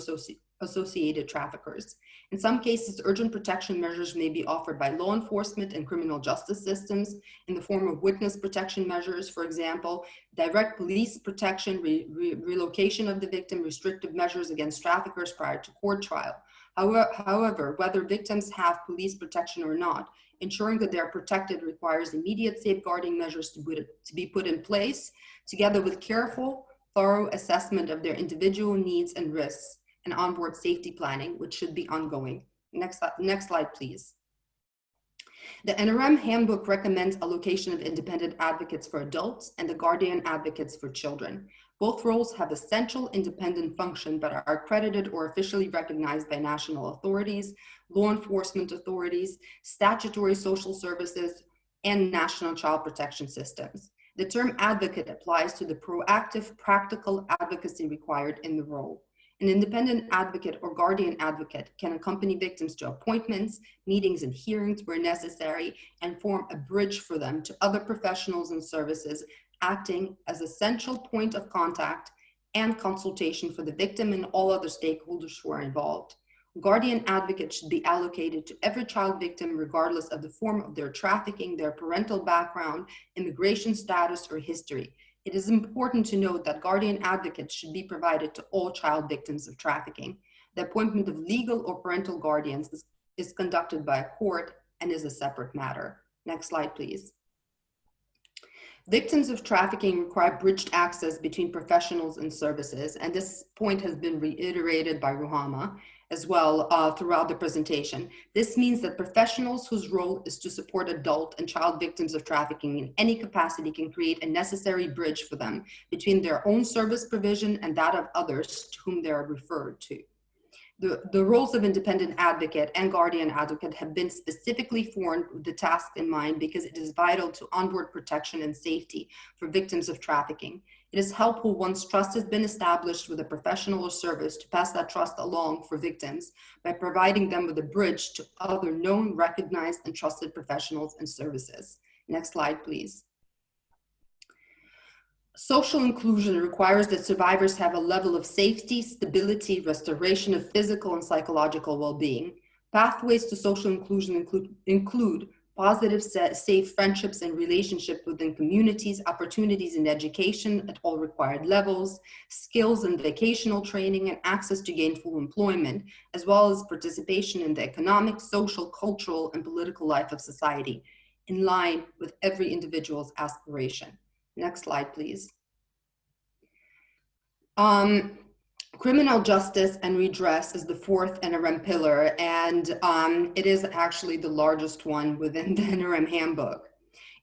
associated traffickers. In some cases, urgent protection measures may be offered by law enforcement and criminal justice systems in the form of witness protection measures, for example, direct police protection, relocation of the victim, restrictive measures against traffickers prior to court trial. However, whether victims have police protection or not, ensuring that they are protected requires immediate safeguarding measures to be put in place, together with careful, thorough assessment of their individual needs and risks, and onboard safety planning, which should be ongoing. Next slide, please. The NRM handbook recommends allocation of independent advocates for adults and the guardian advocates for children. Both roles have essential independent function, but are accredited or officially recognized by national authorities, law enforcement authorities, statutory social services, and national child protection systems. The term advocate applies to the proactive, practical advocacy required in the role. An independent advocate or guardian advocate can accompany victims to appointments, meetings, and hearings where necessary, and form a bridge for them to other professionals and services, acting as a central point of contact and consultation for the victim and all other stakeholders who are involved. Guardian advocates should be allocated to every child victim regardless of the form of their trafficking, their parental background, immigration status, or history. It is important to note that guardian advocates should be provided to all child victims of trafficking. The appointment of legal or parental guardians is conducted by a court and is a separate matter. Next slide, please. Victims of trafficking require bridged access between professionals and services, and this point has been reiterated by Ruhama as well throughout the presentation. This means that professionals whose role is to support adult and child victims of trafficking in any capacity can create a necessary bridge for them between their own service provision and that of others to whom they are referred to. The roles of independent advocate and guardian advocate have been specifically formed with the task in mind because it is vital to onboard protection and safety for victims of trafficking. It is helpful once trust has been established with a professional or service to pass that trust along for victims by providing them with a bridge to other known, recognized, and trusted professionals and services. Next slide, please. Social inclusion requires that survivors have a level of safety, stability, restoration of physical and psychological well-being. Pathways to social inclusion include positive, safe friendships and relationships within communities, opportunities in education at all required levels, skills and vocational training, and access to gainful employment, as well as participation in the economic, social, cultural, and political life of society, in line with every individual's aspiration. Next slide, please. Criminal justice and redress is the fourth NRM pillar, and it is actually the largest one within the NRM handbook.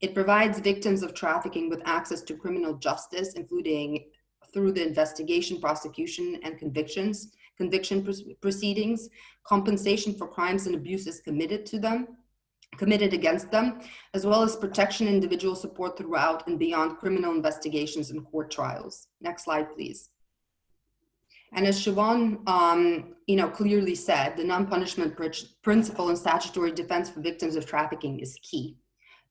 It provides victims of trafficking with access to criminal justice, including through the investigation, prosecution, and conviction proceedings, compensation for crimes and abuses committed against them, as well as protection and individual support throughout and beyond criminal investigations and court trials. Next slide, please. And as Siobhan clearly said, the non-punishment principle and statutory defense for victims of trafficking is key.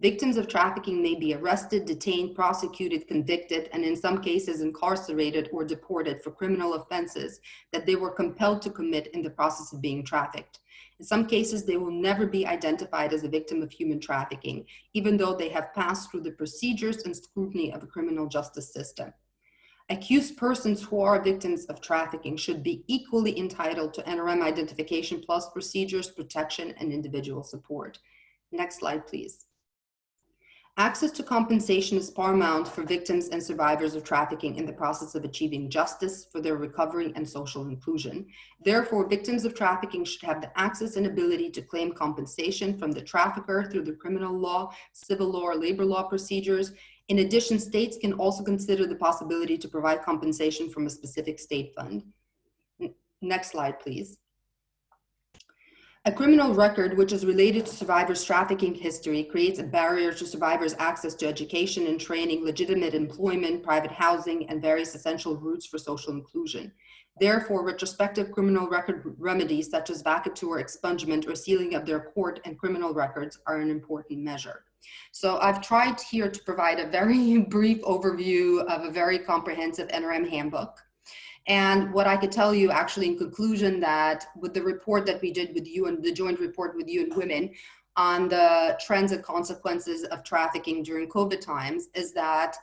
Victims of trafficking may be arrested, detained, prosecuted, convicted, and in some cases incarcerated or deported for criminal offenses that they were compelled to commit in the process of being trafficked. In some cases, they will never be identified as a victim of human trafficking, even though they have passed through the procedures and scrutiny of a criminal justice system. Accused persons who are victims of trafficking should be equally entitled to NRM identification plus procedures, protection, and individual support. Next slide, please. Access to compensation is paramount for victims and survivors of trafficking in the process of achieving justice for their recovery and social inclusion. Therefore, victims of trafficking should have the access and ability to claim compensation from the trafficker through the criminal law, civil law, or labor law procedures. In addition, states can also consider the possibility to provide compensation from a specific state fund. Next slide, please. A criminal record which is related to survivors' trafficking history creates a barrier to survivors' access to education and training, legitimate employment, private housing, and various essential routes for social inclusion. Therefore, retrospective criminal record remedies such as vacatur, expungement, or sealing of their court and criminal records are an important measure. So I've tried here to provide a very brief overview of a very comprehensive NRM handbook. And what I could tell you actually in conclusion that with the report that we did with you and the joint report with you and women on the trends and consequences of trafficking during COVID times is that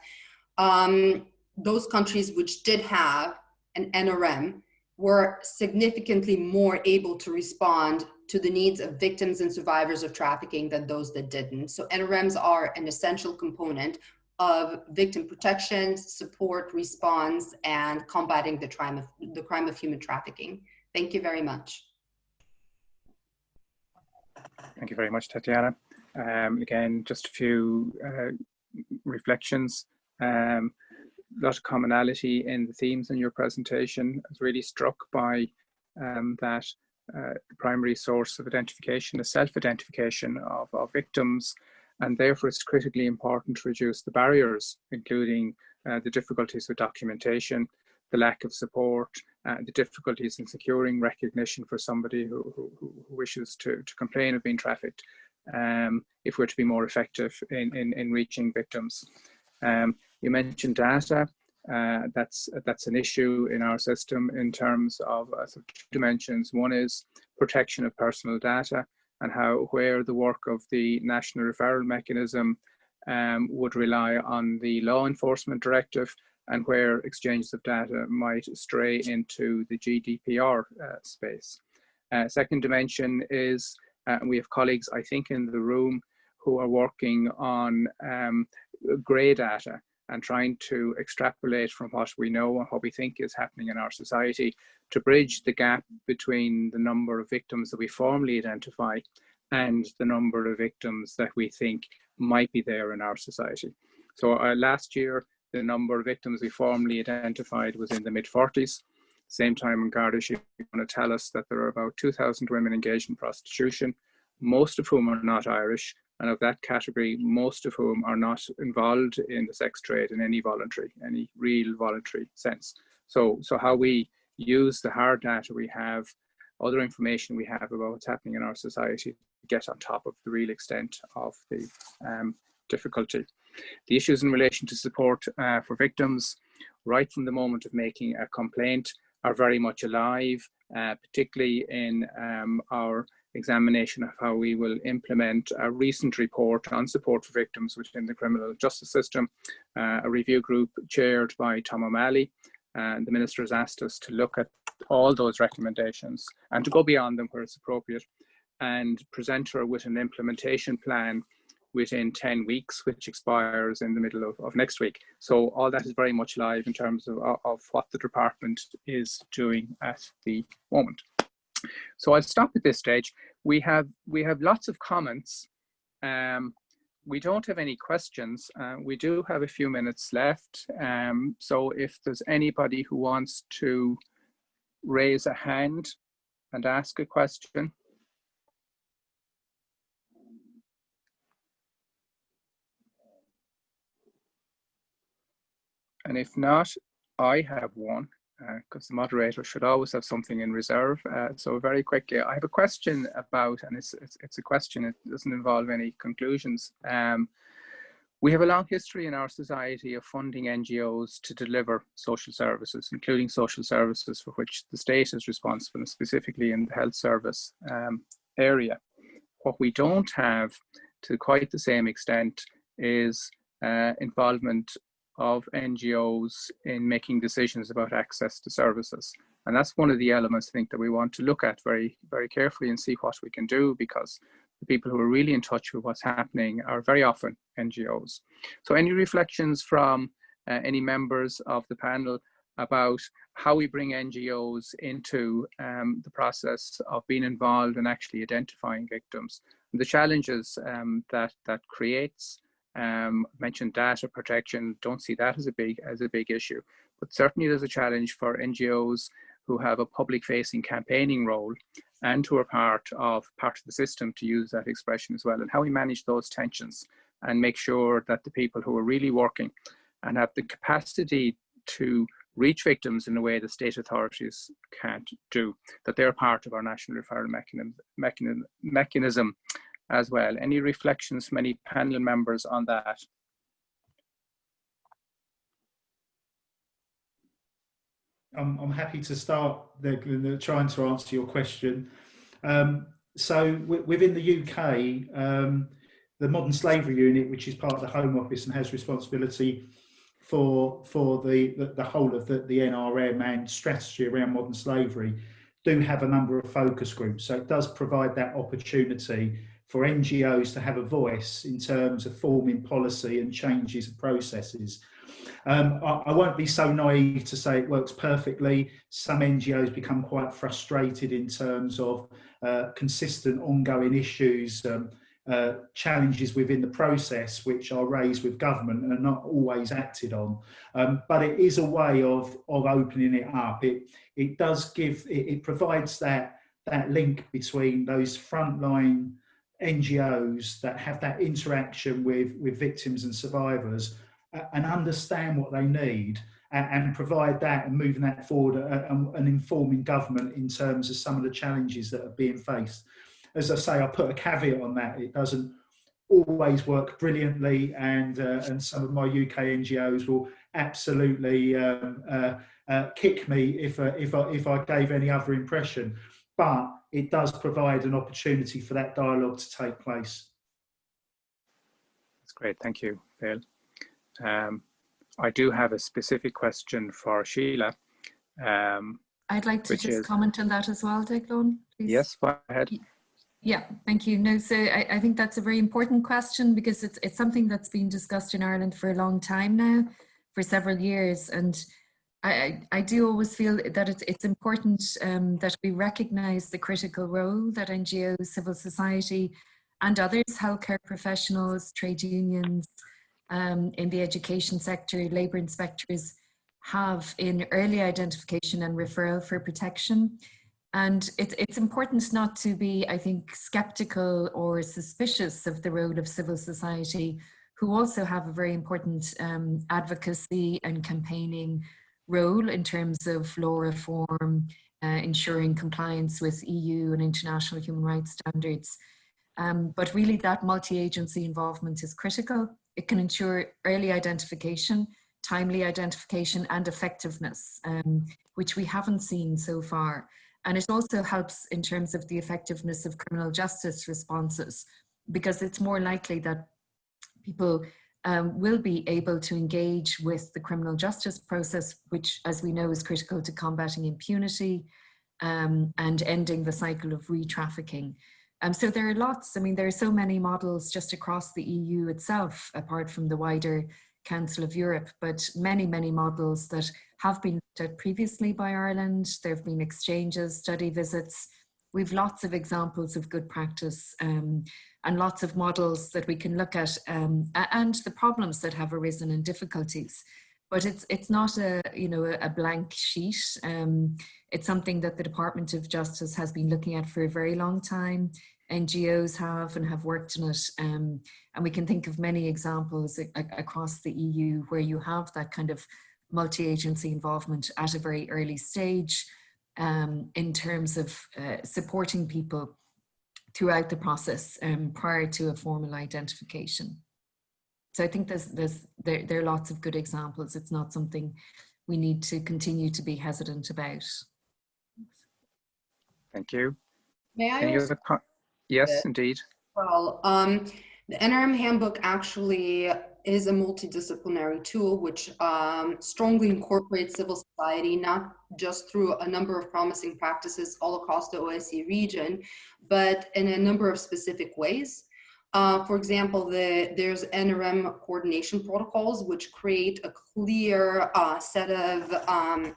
those countries which did have an NRM were significantly more able to respond to the needs of victims and survivors of trafficking than those that didn't. So NRMs are an essential component of victim protection, support, response, and combating the crime of human trafficking. Thank you very much. Thank you very much, Tatiana. Again, just a few reflections. A lot of commonality in the themes in your presentation. I was really struck by that the primary source of identification is self-identification of victims, and therefore it's critically important to reduce the barriers, including the difficulties with documentation, the lack of support, the difficulties in securing recognition for somebody who wishes to complain of being trafficked, if we're to be more effective in reaching victims. You mentioned data. That's an issue in our system in terms of two dimensions. One is protection of personal data, and where the work of the National Referral Mechanism would rely on the Law Enforcement Directive, and where exchanges of data might stray into the GDPR space. Second dimension is, we have colleagues, I think, in the room who are working on grey data and trying to extrapolate from what we know and what we think is happening in our society to bridge the gap between the number of victims that we formally identify and the number of victims that we think might be there in our society. So last year, the number of victims we formally identified was in the mid-40s. Same time in Garda, she's going to tell us that there are about 2,000 women engaged in prostitution, most of whom are not Irish, and of that category, most of whom are not involved in the sex trade in any real voluntary sense. So how we use the hard data we have, other information we have about what's happening in our society to get on top of the real extent of the difficulty. The issues in relation to support for victims, right from the moment of making a complaint, are very much alive, particularly in our examination of how we will implement a recent report on support for victims within the criminal justice system, a review group chaired by Tom O'Malley. And the Minister has asked us to look at all those recommendations and to go beyond them where it's appropriate, and present her with an implementation plan within 10 weeks, which expires in the middle of next week. So all that is very much live in terms of what the department is doing at the moment. So I'll stop at this stage. We have lots of comments. We don't have any questions. We do have a few minutes left. So if there's anybody who wants to raise a hand and ask a question. And if not, I have one, because the moderator should always have something in reserve. So very quickly, I have a question about, and it's a question, it doesn't involve any conclusions. We have a long history in our society of funding NGOs to deliver social services, including social services for which the state is responsible, and specifically in the health service area. What we don't have to quite the same extent is involvement of NGOs in making decisions about access to services. And that's one of the elements I think that we want to look at very, very carefully and see what we can do, because the people who are really in touch with what's happening are very often NGOs. So any reflections from any members of the panel about how we bring NGOs into the process of being involved in actually identifying victims, and the challenges that creates. Mentioned data protection, don't see that as a big issue, but certainly there's a challenge for NGOs who have a public facing campaigning role and who are part of the system, to use that expression as well, and how we manage those tensions and make sure that the people who are really working and have the capacity to reach victims in a way that state authorities can't do, that they're part of our national referral mechanism as well. Any reflections from any panel members on that? I'm happy to start trying to answer your question. So within the UK, the Modern Slavery Unit, which is part of the Home Office and has responsibility for the whole of the NRM and strategy around modern slavery, do have a number of focus groups. So it does provide that opportunity for NGOs to have a voice in terms of forming policy and changes of processes. I won't be so naive to say it works perfectly. Some NGOs become quite frustrated in terms of consistent ongoing issues, challenges within the process which are raised with government and are not always acted on. But it is a way of opening it up. It does give, it provides that link between those frontline NGOs that have that interaction with victims and survivors and understand what they need, and provide that and moving that forward and informing government in terms of some of the challenges that are being faced. As I say, I put a caveat on that. It doesn't always work brilliantly, and some of my UK NGOs will absolutely kick me if I gave any other impression. But it does provide an opportunity for that dialogue to take place. That's great, thank you, Phil. I do have a specific question for Sheila. I'd like to just comment on that as well, Declan, please. Yes, go ahead. Yeah, thank you. No, so I think that's a very important question, because it's something that's been discussed in Ireland for a long time now, for several years. And I do always feel that it's important that we recognise the critical role that NGOs, civil society and others, healthcare professionals, trade unions, in the education sector, labour inspectors, have in early identification and referral for protection. And it's important not to be, I think, sceptical or suspicious of the role of civil society, who also have a very important advocacy and campaigning role in terms of law reform, ensuring compliance with EU and international human rights standards. But really that multi-agency involvement is critical. It can ensure early identification, timely identification and effectiveness, which we haven't seen so far. And it also helps in terms of the effectiveness of criminal justice responses, because it's more likely that people will be able to engage with the criminal justice process, which, as we know, is critical to combating impunity and ending the cycle of re-trafficking. So there are lots, I mean, there are so many models just across the EU itself, apart from the wider Council of Europe, but many, many models that have been looked at previously by Ireland. There have been exchanges, study visits. We've lots of examples of good practice and lots of models that we can look at, and the problems that have arisen and difficulties. But it's not a blank sheet. It's something that the Department of Justice has been looking at for a very long time. NGOs have worked on it, and we can think of many examples across the EU where you have that kind of multi-agency involvement at a very early stage in terms of supporting people throughout the process prior to a formal identification. So I think there are lots of good examples. It's not something we need to continue to be hesitant about. Thank you. May I Yes, indeed. Well, the NRM handbook actually is a multidisciplinary tool which strongly incorporates civil society, not just through a number of promising practices all across the OSCE region, but in a number of specific ways. For example, there's NRM coordination protocols, which create a clear set of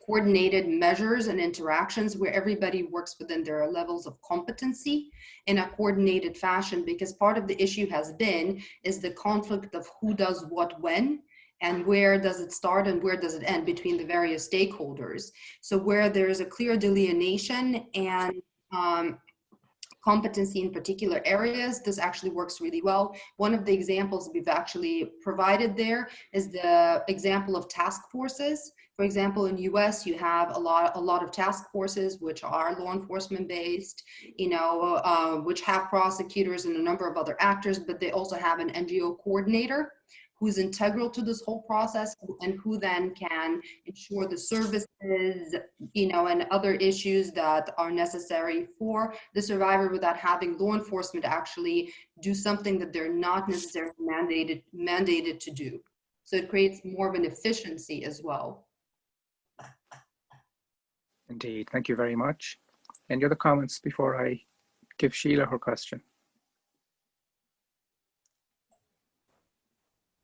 coordinated measures and interactions where everybody works within their levels of competency in a coordinated fashion, because part of the issue has been is the conflict of who does what when, and where does it start and where does it end between the various stakeholders. So where there's a clear delineation and competency in particular areas, this actually works really well. One of the examples we've actually provided there is the example of task forces. For example, in US, you have a lot of task forces which are law enforcement based, which have prosecutors and a number of other actors, but they also have an NGO coordinator who's integral to this whole process and who then can ensure the services, and other issues that are necessary for the survivor without having law enforcement actually do something that they're not necessarily mandated to do. So it creates more of an efficiency as well. Indeed, thank you very much. Any other comments before I give Sheila her question?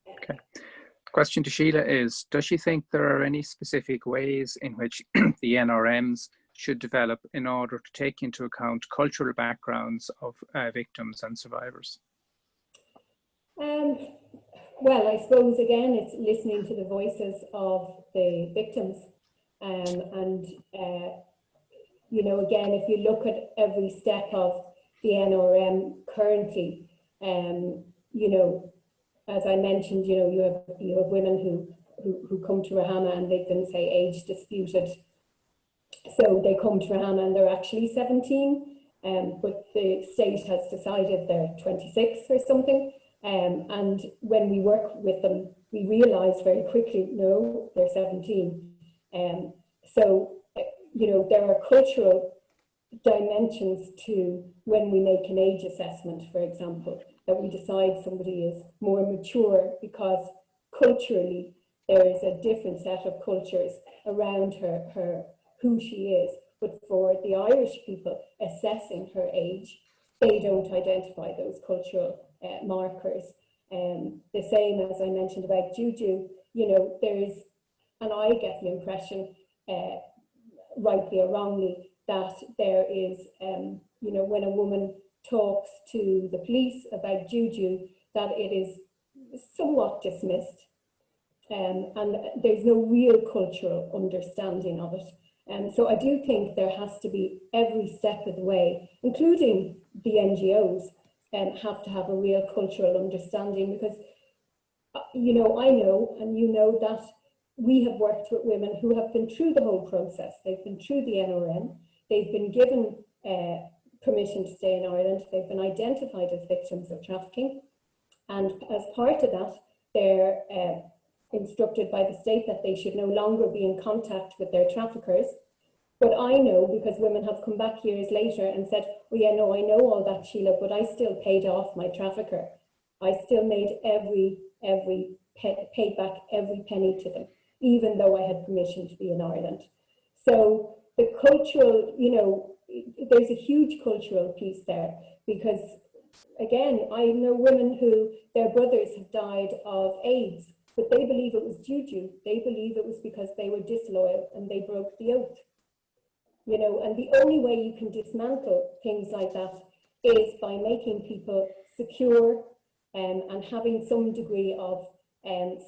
Okay. The question to Sheila is, does she think there are any specific ways in which the NRMs should develop in order to take into account cultural backgrounds of victims and survivors? Well, I suppose, again, it's listening to the voices of the victims. Again, if you look at every step of the NRM currently, as I mentioned, you have women who who come to Rahama and they've been, say, age disputed. So they come to Rahama and they're actually 17, but the state has decided they're 26 or something. And when we work with them, we realise very quickly, no, they're 17. So, you know, there are cultural dimensions to when we make an age assessment, for example, that we decide somebody is more mature because culturally there is a different set of cultures around her who she is. But for the Irish people assessing her age, they don't identify those cultural markers. The same as I mentioned about Juju, you know, there's, and I get the impression, rightly or wrongly, that there is, you know, when a woman talks to the police about Juju, that it is somewhat dismissed. And there's no real cultural understanding of it. And so I do think there has to be every step of the way, including the NGOs, have to have a real cultural understanding, because, you know, I know, and you know, that we have worked with women who have been through the whole process. They've been through the NRM, they've been given permission to stay in Ireland, they've been identified as victims of trafficking, and as part of that, they're instructed by the state that they should no longer be in contact with their traffickers. But I know, because women have come back years later and said, well, yeah, no, I know all that, Sheila, but I still paid off my trafficker. I still made paid back every penny to them, even though I had permission to be in Ireland. So the cultural, you know, there's a huge cultural piece there, because again, I know women who their brothers have died of AIDS, but they believe it was Juju. They believe it was because they were disloyal and they broke the oath. You know, and the only way you can dismantle things like that is by making people secure and having some degree of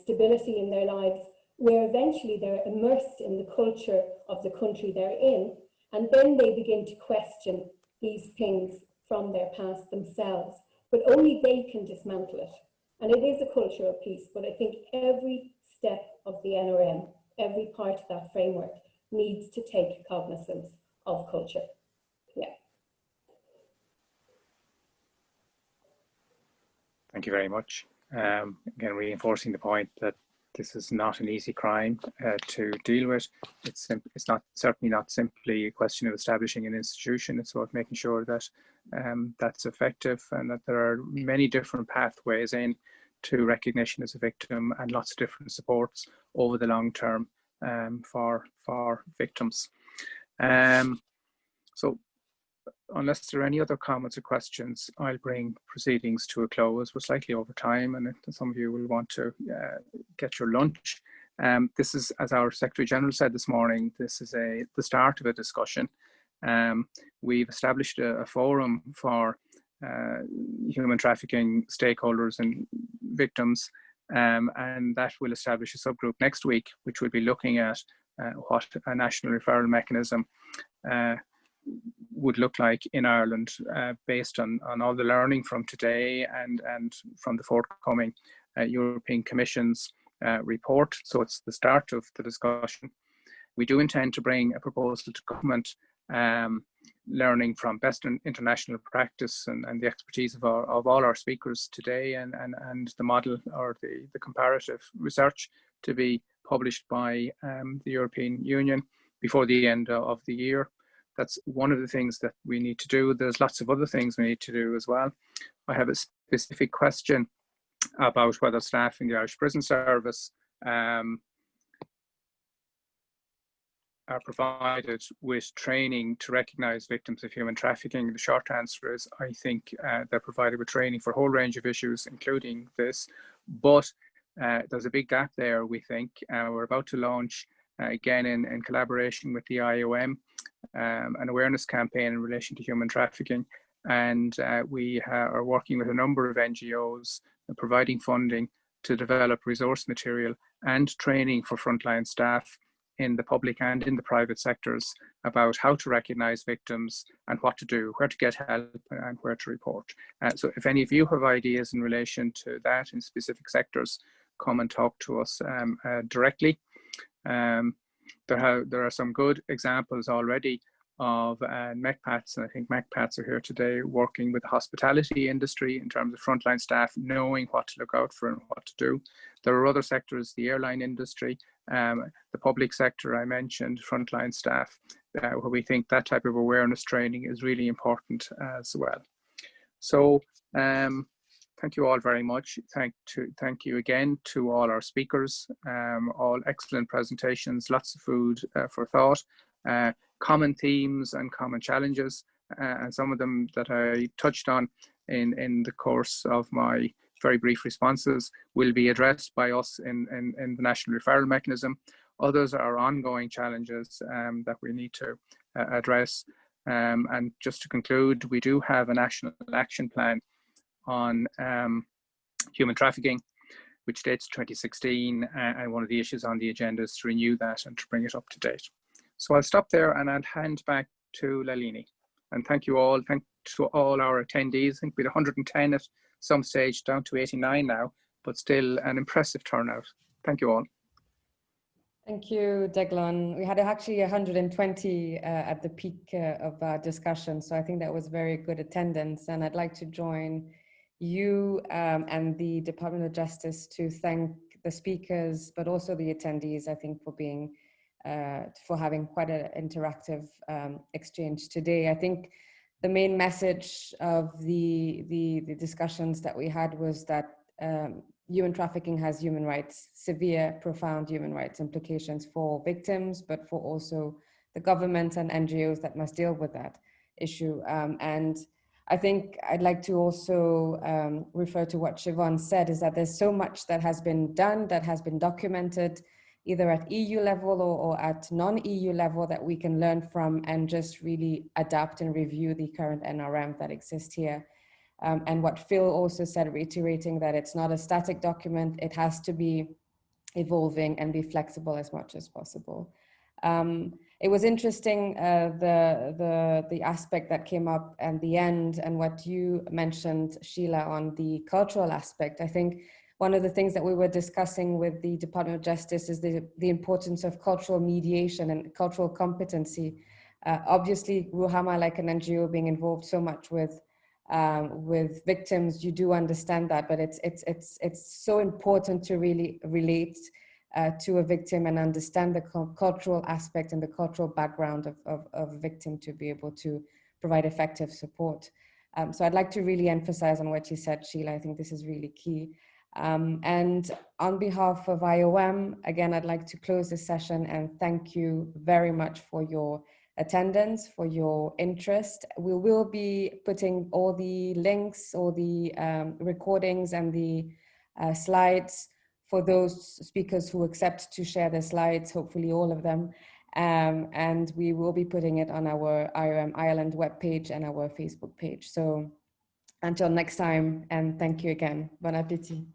stability in their lives, where eventually they're immersed in the culture of the country they're in, and then they begin to question these things from their past themselves. But only they can dismantle it. And it is a cultural piece, but I think every step of the NRM, every part of that framework, needs to take cognizance of culture. Yeah. Thank you very much. Again, reinforcing the point that this is not an easy crime to deal with. It's not, certainly not simply a question of establishing an institution. It's about making sure that that's effective, and that there are many different pathways in to recognition as a victim, and lots of different supports over the long term for victims. So unless there are any other comments or questions, I'll bring proceedings to a close. We're slightly over time, and some of you will want to get your lunch. This is, as our Secretary General said this morning, this is the start of a discussion. We've established a forum for human trafficking stakeholders and victims, and that will establish a subgroup next week, which will be looking at what a national referral mechanism would look like in Ireland, based on all the learning from today and from the forthcoming European Commission's report. So it's the start of the discussion. We do intend to bring a proposal to government, learning from best international practice and the expertise of all our speakers today, and the model or the comparative research to be published by the European Union before the end of the year. That's one of the things that we need to do. There's lots of other things we need to do as well. I have a specific question about whether staff in the Irish Prison Service are provided with training to recognise victims of human trafficking. The short answer is I think they're provided with training for a whole range of issues, including this, but there's a big gap there, we think. We're about to launch, again in collaboration with the IOM, an awareness campaign in relation to human trafficking, and we are working with a number of NGOs and providing funding to develop resource material and training for frontline staff in the public and in the private sectors about how to recognise victims and what to do, where to get help and where to report. So if any of you have ideas in relation to that in specific sectors, come and talk to us directly. There are some good examples already of MECPATs, and I think MECPATs are here today working with the hospitality industry in terms of frontline staff, knowing what to look out for and what to do. There are other sectors, the airline industry, the public sector I mentioned, frontline staff, where we think that type of awareness training is really important as well. So thank you all very much. Thank you again to all our speakers, all excellent presentations, lots of food for thought, common themes and common challenges, and some of them that I touched on in the course of my very brief responses will be addressed by us in the National Referral Mechanism. Others are ongoing challenges that we need to address. And just to conclude, we do have a national action plan on human trafficking, which dates 2016, and one of the issues on the agenda is to renew that and to bring it up to date. So I'll stop there and I'll hand back to Lalini. And thank you all. Thank to all our attendees. I think we had 110 at some stage, down to 89 now, but still an impressive turnout. Thank you all. Thank you, Declan. We had actually 120 at the peak of our discussion, so I think that was very good attendance. And I'd like to join you and the Department of Justice to thank the speakers, but also the attendees, I think, for being for having quite an interactive exchange today. I think the main message of the discussions that we had was that human trafficking has human rights, severe, profound human rights implications for victims, but for also the governments and NGOs that must deal with that issue. And I think I'd like to also refer to what Siobhan said, is that there's so much that has been done, that has been documented, either at EU level or at non-EU level, that we can learn from and just really adapt and review the current NRM that exists here. And what Phil also said, reiterating that it's not a static document, it has to be evolving and be flexible as much as possible. It was interesting, the aspect that came up at the end and what you mentioned, Sheila, on the cultural aspect. I think one of the things that we were discussing with the Department of Justice is the importance of cultural mediation and cultural competency. Obviously, Ruhama, like an NGO, being involved so much with victims, you do understand that, but it's so important to really relate to a victim and understand the cultural aspect and the cultural background of a victim to be able to provide effective support. So I'd like to really emphasize on what you said, Sheila. I think this is really key. And on behalf of IOM, again, I'd like to close this session and thank you very much for your attendance, for your interest. We will be putting all the links, all the recordings and the slides for those speakers who accept to share the slides, hopefully all of them. And we will be putting it on our IOM Ireland webpage and our Facebook page. So until next time, and thank you again. Bon appétit.